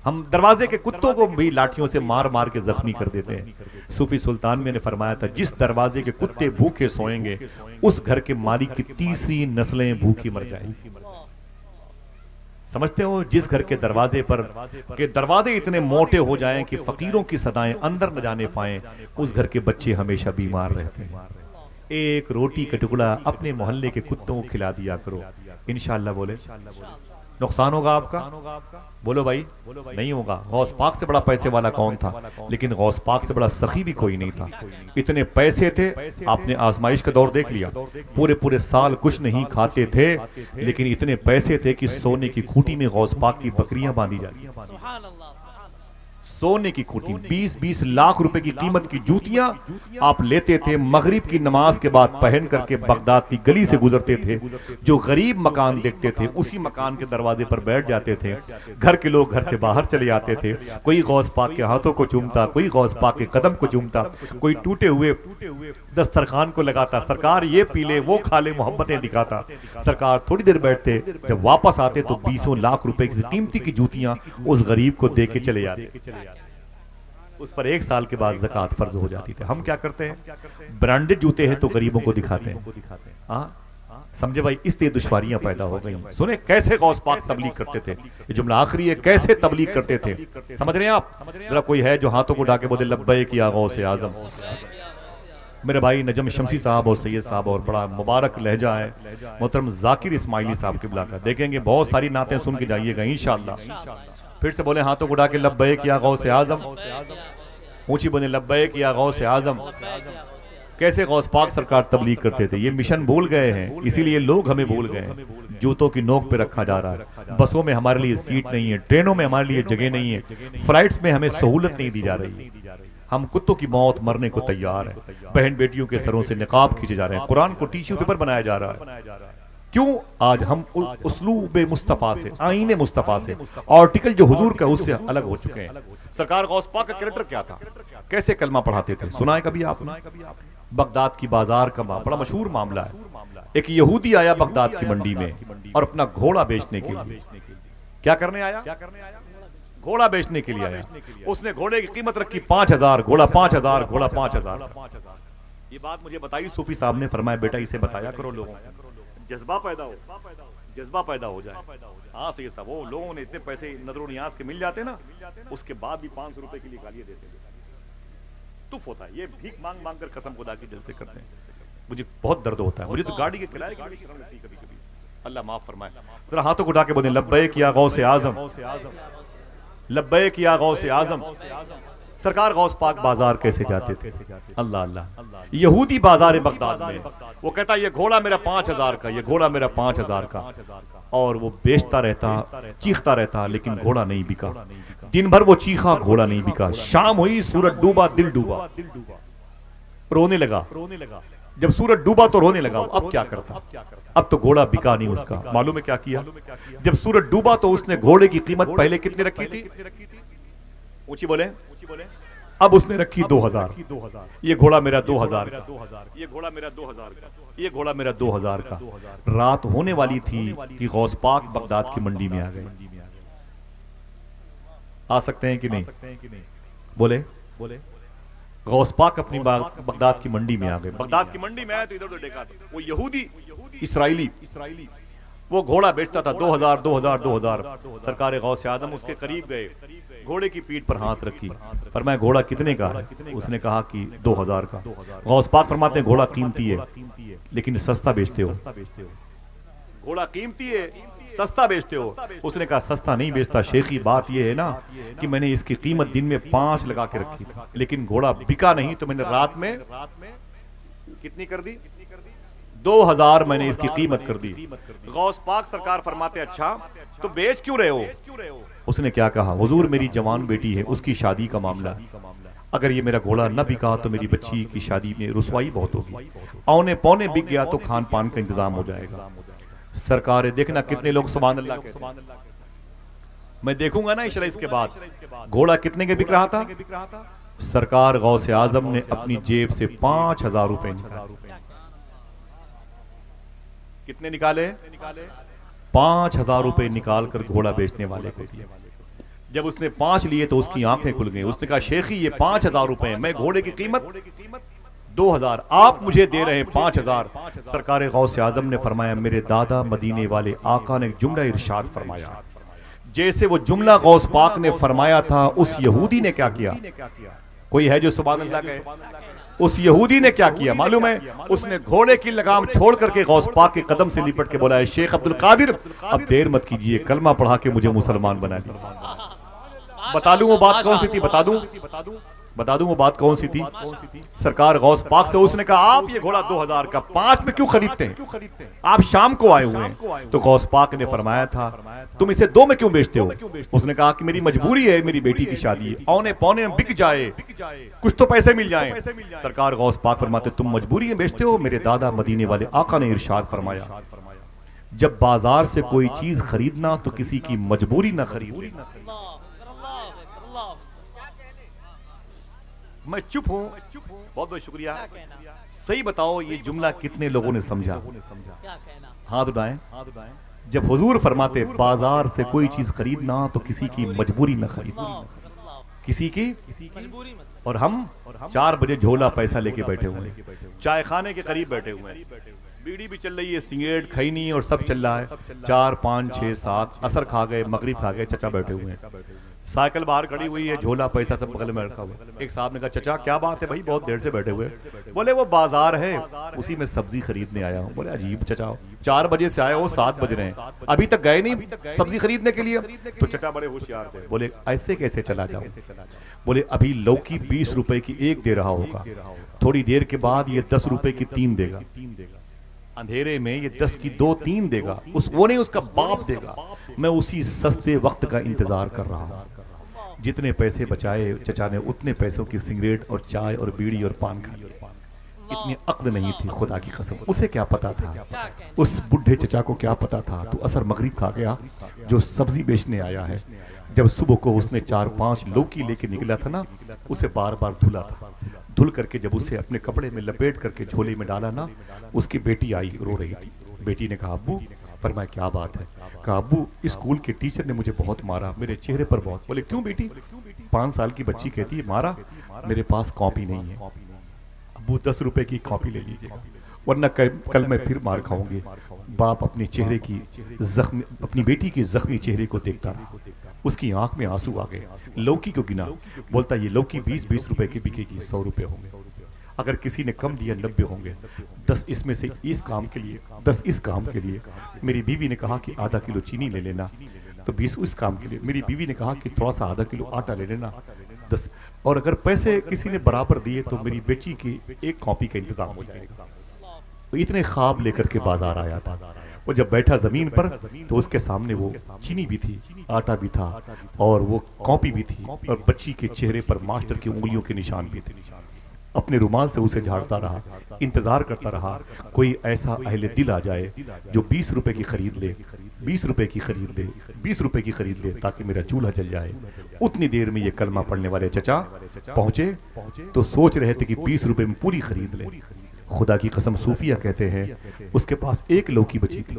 हम दरवाजे के कुत्तों को भी लाठियों से मार मार के जख्मी कर देते हैं। सूफी सुल्तान में ने फरमाया था, जिस दरवाजे के कुत्ते भूखे सोएंगे उस घर के मालिक की 3री नस्लें भूखी मर जाएंगी। समझते हो? जिस घर के दरवाजे इतने मोटे हो जाएं कि फकीरों की सदाएं अंदर न जाने पाएं, उस घर के बच्चे हमेशा बीमार रहते हैं। एक रोटी का टुकड़ा अपने मोहल्ले के कुत्तों को खिला दिया करो, इंशाअल्लाह। बोले नुकसान होगा आपका? बोलो भाई, नहीं होगा। गौस पाक से बड़ा पैसे वाला कौन था? लेकिन गौस पाक से बड़ा सखी भी कोई नहीं था। इतने पैसे थे, आपने आजमाइश का दौर देख लिया, पूरे पूरे साल कुछ नहीं खाते थे, लेकिन इतने पैसे थे कि सोने की खूंटी में गौस पाक की बकरियां बांधी जाती। सोने की खूंटी, 20-20 लाख रुपए की कीमत की जूतियां आप लेते थे, मगरिब की नमाज के बाद पहन करके बगदाद की गली से गुजरते थे। जो गरीब मकान देखते थे उसी मकान के दरवाजे पर बैठ जाते थे। घर के लोग घर से बाहर चले जाते थे, कोई गौस पाक के हाथों को चूमता, कोई गौस पाक के कदम को चूमता, कोई टूटे हुए दस्तरखान को लगाता, सरकार ये पी ले वो खा ले, मोहब्बतें दिखाता। सरकार थोड़ी देर बैठते, जब वापस आते तो 20 लाख रुपए की कीमती की जूतियां उस गरीब को दे के चले जाते। उस पर 1 साल के बाद ज़कात फर्ज हो जाती थी। हम क्या करते हैं? ब्रांडेड जूते हैं तो गरीबों को दिखाते हैं। समझे भाई? इसलिए दुश्वारियां पैदा हो गई। सुने कैसे गौस पाक तबलीग करते थे, ये जुमला आखिरी है, कैसे तबलीग करते थे। समझ रहे हैं आप? जरा कोई है जो हाथों को उठा के बोले लब्बैक या गौस आजम। मेरे भाई नजम शमसी साहब और सैयद साहब, और बड़ा मुबारक लहजा है मोहतरम जाकिर इस्माइली साहब के बुला देखेंगे, बहुत सारी नातें सुन के जाइएगा इंशाअल्लाह। फिर से बोले हाथों को उठा के लब्बैक या गौस आजम, ऊंची बोले लब्बैक या गौस आजम। कैसे गौस पाक सरकार तबलीग करते थे, ये मिशन भूल गए हैं, इसीलिए लोग हमें भूल गए हैं। जूतों की नोक पे रखा जा रहा है, बसों में हमारे लिए सीट नहीं है, ट्रेनों में हमारे लिए जगह नहीं है, फ्लाइट्स में हमें सहूलत नहीं दी जा रही। हम कुत्तों की मौत मरने को तैयार हैं। बहन बेटियों के सरों से निकाब खींचे जा रहे हैं, कुरान को टिश्यू पेपर बनाया जा रहा है। क्यों आज हम उसलूब मुस्तफ़ा से, आईने मुस्तफ़ा से, आर्टिकल जो हुजूर का उससे अलग हो चुके हैं। सरकार गौस पाक का कैरेक्टर क्या था, कैसे कलमा पढ़ाते थे, सुना है कभी आपने? बगदाद की बाजार का बड़ा मशहूर मामला है। एक यहूदी आया बगदाद की मंडी में और अपना घोड़ा बेचने के लिए, क्या करने आया? घोड़ा बेचने के लिए आया। उसने घोड़े की कीमत रखी 5,000, घोड़ा 5,000, घोड़ा 5,000। ये बात मुझे बताई सूफी साहब ने, फरमाया बेटा इसे बताया करो लोगों को, जज्बा पैदा हो, जज्बा पैदा हो जाए। हाँ सही साहब, वो लोगों ने इतने पैसे नजर नियाज के मिल जाते ना, उसके बाद भी 500 रुपए के लिए गालियां देते हैं। तुफ होता है, ये भीख मांग मांग कर कसम खुदा की जलसे करते हैं। मुझे बहुत दर्द होता है, मुझे तो गाड़ी के किराए की भी शर्म लगती है कभी कभी। अल्लाह माफ फरमाए। जरा हाथों को उठा के बोलें लब्बैक या गौसे आजम, लब्बैक या गौसे आजम। सरकार गौस पाक बाजार कैसे जाते थे? अल्लाह अल्लाह। यहूदी बाजार बगदाद में, वो कहता ये घोड़ा मेरा 5,000 का, ये घोड़ा मेरा 5,000 का, और वो बेचता रहता, चीखता रहता, लेकिन घोड़ा नहीं बिका। दिन भर वो चीखा, घोड़ा नहीं बिका। शाम हुई, सूरज डूबा, दिल डूबा, रोने लगा। जब सूरज डूबा तो रोने लगा। अब क्या करता? अब तो घोड़ा बिका नहीं उसका। मालूम है क्या किया? जब सूरज डूबा तो उसने घोड़े की कीमत पहले कितनी रखी थी? ऊंची बोले। अब उसने रखी 2,000। ये घोड़ा मेरा 2,000 का, ये घोड़ा मेरा 2,000 का, ये घोड़ा मेरा 2,000 का। रात होने वाली थी कि गौस पाक बगदाद की मंडी में आ गए। आ सकते हैं कि नहीं? बोले गौस पाक अपनी बगदाद की मंडी में आ गए। बगदाद की मंडी में आया तो इधर उधर देखा, वो यहूदी इसराइली वो घोड़ा बेचता था 2,000 2,000 2,000। सरकार गौस आदम उसके करीब गए, घोड़े की पीठ पर हाथ रखी, फरमाया घोड़ा कितने का है? उसने कहा कि 2,000 का। गौस पाक फरमाते हैं घोड़ा कीमती है लेकिन सस्ता बेचते हो। घोड़ा कीमती है, सस्ता बेचते हो। उसने कहा सस्ता नहीं बेचता शेखी, बात यह है ना कि मैंने इसकी कीमत दिन में 5 लगा के रखी थी, लेकिन घोड़ा बिका नहीं तो मैंने रात में कितनी कर दी? 2,000 मैंने इसकी कीमत कर दी। गौस पाक सरकार फरमाते अच्छा तो बेच क्यों रहे हो? उसने क्या कहा? हुजूर मेरी जवान बेटी है, उसकी शादी का मामला है, अगर ये मेरा घोड़ा न बिका तो मेरी बच्ची की शादी में रुसवाई बहुत होगी, औने पौने बिक गया तो खान पान का इंतजाम हो जाएगा। सरकार देखना कितने लोग सुभान अल्लाह के, मैं देखूंगा ना इंशाल्लाह इसके बाद घोड़ा कितने के बिक रहा था। सरकार गौसे आजम ने अपनी जेब से 5,000 रुपए निकाले। कितने निकाले? 5,000 रुपए निकाल कर घोड़ा बेचने वाले को दिए। जब उसने 5 लिए तो उसकी आंखें खुल गई। उसने कहा शेखी ये 5,000 रुपए, मैं घोड़े की कीमत 2,000, आप मुझे दे रहे हैं 5,000। सरकार गौसे आजम ने फरमाया मेरे दादा मदीने वाले आका ने जुमला इरशाद फरमाया, जैसे वो जुमला गौस पाक ने फरमाया था उस यहूदी ने क्या किया? कोई है जो सुभान अल्लाह कहे? उस यहूदी ने क्या किया मालूम है? उसने घोड़े की लगाम छोड़ करके गौस पाक के कदम से लिपट के बोला है शेख अब्दुल कादिर अब देर मत कीजिए, कलमा पढ़ा के मुझे मुसलमान बना दीजिए। बता दूं वो बात कौन सी थी? बता दूं वो बात कौन सी थी? सरकार गौस पाक से उसने कहा आप ये घोड़ा 2,000 का 5 में क्यों खरीदते हैं? आप शाम को आए हुए हैं। तो गौस पाक ने फरमाया था तुम इसे 2 में क्यों बेचते हो? उसने कहा कि मेरी मजबूरी है, मेरी बेटी की शादी है, औने पौने में बिक जाए, कुछ तो पैसे मिल जाएं। सरकार गौस पाक फरमाते तुम मजबूरी में बेचते हो। मेरे दादा मदीने वाले आका ने इरशाद फरमाया जब बाजार से कोई चीज खरीदना तो किसी की मजबूरी ना खरीदे। मैं चुप हूं, बहुत बहुत शुक्रिया। सही बताओ ये जुमला कितने लोगों ने समझा? हाथ उठाएं। जब हुजूर फरमाते बाजार से कोई चीज खरीदना तो किसी की मजबूरी न खरीदना, किसी की। और हम 4 बजे झोला पैसा लेके बैठे हुए हैं, चाय खाने के करीब बैठे हुए हैं, बीड़ी भी चल रही है, सिगरेट खैनी और सब चल रहा है। 4 5 6 7 असर खा गए, मगरिब खा गए, चचा बैठे हुए हैं, साइकिल बाहर खड़ी हुई है, झोला पैसा सब बगल में रखा हुआ। एक साहब ने कहा चचा क्या बात है भाई, बहुत देर से बैठे हुए? बोले वो बाजार है उसी में सब्जी खरीदने आया हूँ। बोले अजीब चचा, 4 बजे से आए हो, 7 बज रहे हैं, अभी तक गए नहीं सब्जी खरीदने के लिए? तो चचा बड़े होशियार थे, बोले ऐसे कैसे चला जाऊं? बोले अभी लौकी 20 रुपए की 1 दे रहा होगा, थोड़ी देर के बाद ये 10 रुपए की 3 देगा, अंधेरे में ये 10 की 2 3 देगा, वो नहीं उसका बाप देगा। मैं उसी सस्ते वक्त का इंतजार कर रहा हूँ। जितने पैसे बचाए चचा ने उतने पैसों की सिगरेट और चाय और बीड़ी और पान खा लिया। इतनी अक्ल नहीं थी खुदा की कसम। उसे क्या पता था, क्या कहना, उस बुढ़े चचा को क्या पता था। तो असर मगरिब खा गया, जो सब्जी बेचने आया है, जब सुबह को उसने 4-5 लौकी लेके निकला था ना, उसे बार बार धुला था। धुल करके जब उसे अपने कपड़े में लपेट करके झोले में डाला ना, उसकी बेटी आई, रो रही थी। बेटी ने कहा अब्बू, फरमाया क्या बात है? कहा अब्बू, स्कूल के टीचर ने मुझे बहुत मारा, मेरे चेहरे पर बहुत। बोले क्यों बेटी? 5 साल की बच्ची कहती है मारा, मेरे पास कॉपी नहीं है। अब्बू 10 रुपए की कॉपी ले लीजिएगा, वरना कल मैं फिर मार खाऊंगी। बाप अपने चेहरे की जख्मी, अपनी बेटी के जख्मी चेहरे को देखता रहा, उसकी आंख में आंसू आ गए। लौकी को गिना, बोलता ये लौकी 20-20 रुपए की बिकेगी, 100 रुपए होंगे। अगर किसी ने कम दिया 90 होंगे। 10 इसमें से इस काम के लिए, 10 इस काम के लिए। मेरी बीवी ने कहा कि आधा किलो चीनी ले लेना, तो 20 उस काम के लिए। मेरी बीवी ने कहा कि थोड़ा सा आधा किलो आटा ले लेना, 10। और अगर पैसे किसी ने बराबर दिए तो मेरी बेटी की एक कॉपी का इंतजाम हो जाएगा। तो इतने ख्वाब लेकर के बाजार आया था। वो जब बैठा जमीन पर तो उसके सामने वो चीनी भी थी, आटा भी था, और वो कॉपी भी थी, और बच्ची के चेहरे पर मास्टर की उंगलियों के निशान भी थे। अपने रुमाल से उसे झाड़ता रहा, इंतजार करता रहा कोई ऐसा अहले दिल आ जाए जो 20 रुपए की खरीद ले, 20 रुपए की खरीद ले, 20 रुपए की खरीद ले, ताकि मेरा चूल्हा जल जाए। उतनी देर में ये कलमा पढ़ने वाले चचा पहुंचे तो सोच रहे थे कि 20 रुपए में पूरी खरीद ले। खुदा की कसम, सूफिया कहते हैं उसके पास एक लौकी बची थी,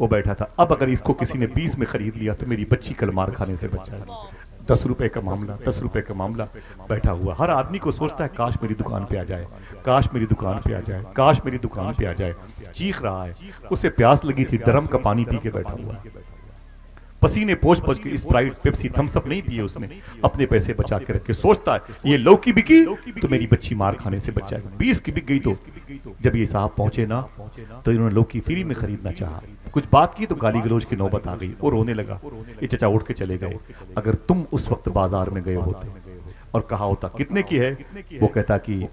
वो बैठा था। अब अगर इसको किसी ने 20 में खरीद लिया तो मेरी बच्ची कल मार खाने से बच जाएगी। 10 रुपए का मामला, 10 रुपए का मामला बैठा हुआ। हर आदमी को सोचता है काश मेरी दुकान पे आ जाए, काश मेरी दुकान पे आ जाए, काश मेरी दुकान पे आ जाए। चीख रहा है, उसे प्यास लगी थी, ड्रम का पानी पी के बैठा हुआ है। पसीने पोंछ पोंछ के स्प्राइट, पेप्सी, थम्स अप नहीं पिए उसने, अपने पैसे बचा के रखे। सोचता है ये लौकी बिकी तो मेरी बच्ची मार खाने से बच जाएगी, 20 की बिक गई तो। जब ये साहब पहुंचे ना तो इन्होंने लौकी फ्री में खरीदना चाहा, कुछ बात की तो गाली गलौज की नौबत आ गई, वो रोने लगा। ये चचा उठ के चले गए। अगर तुम उस वक्त बाजार में गए होते और कहा होता कितने की है, वो कहता कि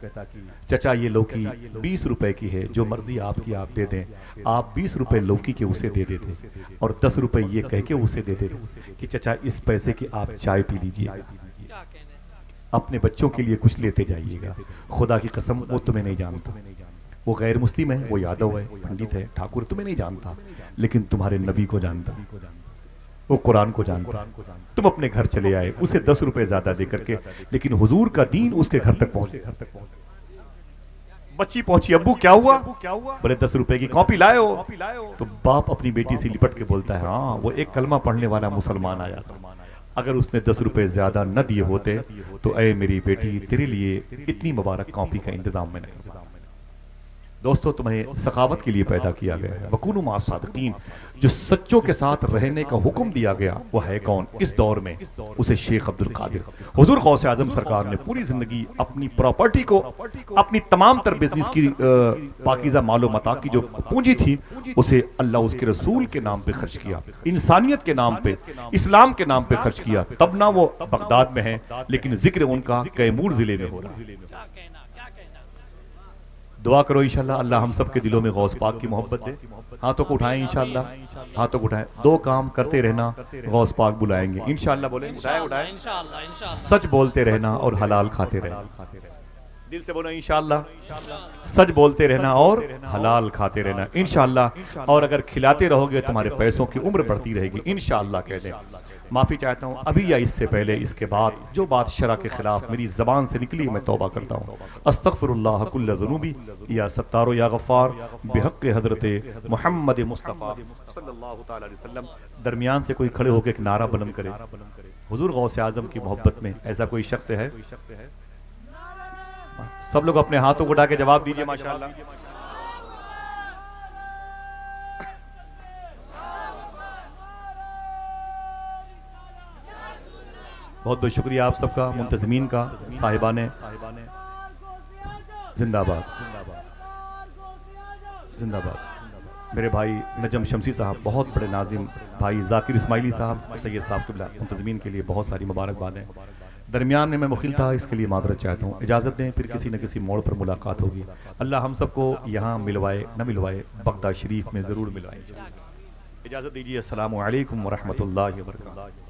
चचा ये लौकी 20 रुपए की है, जो मर्जी आपकी आप दे दें। आप 20 रुपए लौकी के उसे दे देते और 10 रुपए ये कह के उसे दे देते कि चचा इस पैसे की आप चाय पी लीजिए, क्या कहने, अपने बच्चों के लिए कुछ लेते जाइएगा। खुदा की कसम, वो तुम्हें नहीं जानता, वो गैर मुस्लिम है, वो यादव है, पंडित है, ठाकुर, तुम्हें नहीं जानता, लेकिन तुम्हारे नबी को जानता, वो कुरान को जानता। तुम अपने घर चले आए उसे 10 रुपए ज्यादा दे करके, लेकिन हुजूर का दीन उसके घर तक पहुंचे। बच्ची पहुंची, अब्बू क्या हुआ? बोले 10 रुपए की कॉपी लाए हो। तो बाप अपनी बेटी से लिपट के बोलता है हाँ, वो एक कलमा पढ़ने वाला मुसलमान आया था, अगर उसने 10 रुपए ज्यादा न दिए होते तो ऐ मेरी बेटी, तेरे लिए इतनी मुबारक कॉपी का इंतजाम मैंने करवा। दोस्तों, तुम्हें सखावत के लिए पैदा किया गया है, वकूनु मा सादिकीन। जो सच्चों के साथ रहने का हुक्म दिया गया वो है कौन इस दौर में? उसे शेख अब्दुल कादिर हुजूर गौसे आजम सरकार ने पूरी जिंदगी अपनी प्रॉपर्टी को, अपनी तमाम तर बिजनेस की पाकीज़ा मालो मता की जो पूंजी थी, उसे अल्लाह उसके रसूल के नाम पे खर्च किया, इंसानियत के नाम पे, इस्लाम के नाम पे खर्च किया। तब ना वो बगदाद में है, लेकिन जिक्र उनका कैमूर जिले में हो रहा है। क्या कहना, क्या कहना। दुआ करो इंशाल्लाह अल्लाह हम सब के दिलों में गौस पाक की मोहब्बत दे। हाथों को उठाएं इंशाल्लाह, हाथों को उठाएं। 2 काम करते रहना, गौस पाक बुलाएंगे इंशाल्लाह। बोले उठाएं उठाएं। इंशाअल्लाह, इंशाअल्लाह। सच बोलते रहना और हलाल खाते रहना। दिल से बोलो इंशाल्लाह। सच बोलते रहना और हलाल खाते रहना इंशाल्लाह। और अगर खिलाते रहोगे तुम्हारे पैसों की उम्र बढ़ती रहेगी इंशाल्लाह। कह दें माफ़ी चाहता हूँ अभी या इससे पहले, इसके बाद जो बात शरा के खिलाफ मेरी ज़बान से निकली मैं तौबा करता हूँ। अस्तगफिरुल्लाह कुल्ल ज़ुनूबी या सत्तारो या गफ़ार बिहक़्क़ि हज़रत मोहम्मद मुस्तफ़ा सल्लल्लाहु तआला अलैहि वसल्लम। दरमियान से कोई खड़े होकर एक नारा बुलंद करे हुजूर गौसे आज़म की मोहब्बत में, ऐसा कोई शख्स है? सब लोग अपने हाथों को उठा के जवाब दीजिए माशाअल्लाह। बहुत बहुत शुक्रिया आप सबका, मुंतज़मीन का, साहिबाने जिंदाबाद जिंदाबाद। मेरे भाई नजम शमसी साहब, बहुत बड़े नाजिम भाई जाकिर इस्माइली साहब, सैयद साहब किबला, मुंतज़मीन के लिए बहुत सारी मुबारकबाद है। दरमियान में मैं मुखिल था, इसके लिए मादरत चाहता हूँ। इजाज़त दें, फिर किसी न किसी मोड़ पर मुलाकात होगी। अल्लाह हम सबको यहाँ मिलवाए न मिलवाए, बगदाद शरीफ में ज़रूर मिलवाए। इजाज़त दीजिए। अस्सलामु अलैकुम व रहमतुल्लाहि व बरकातहू।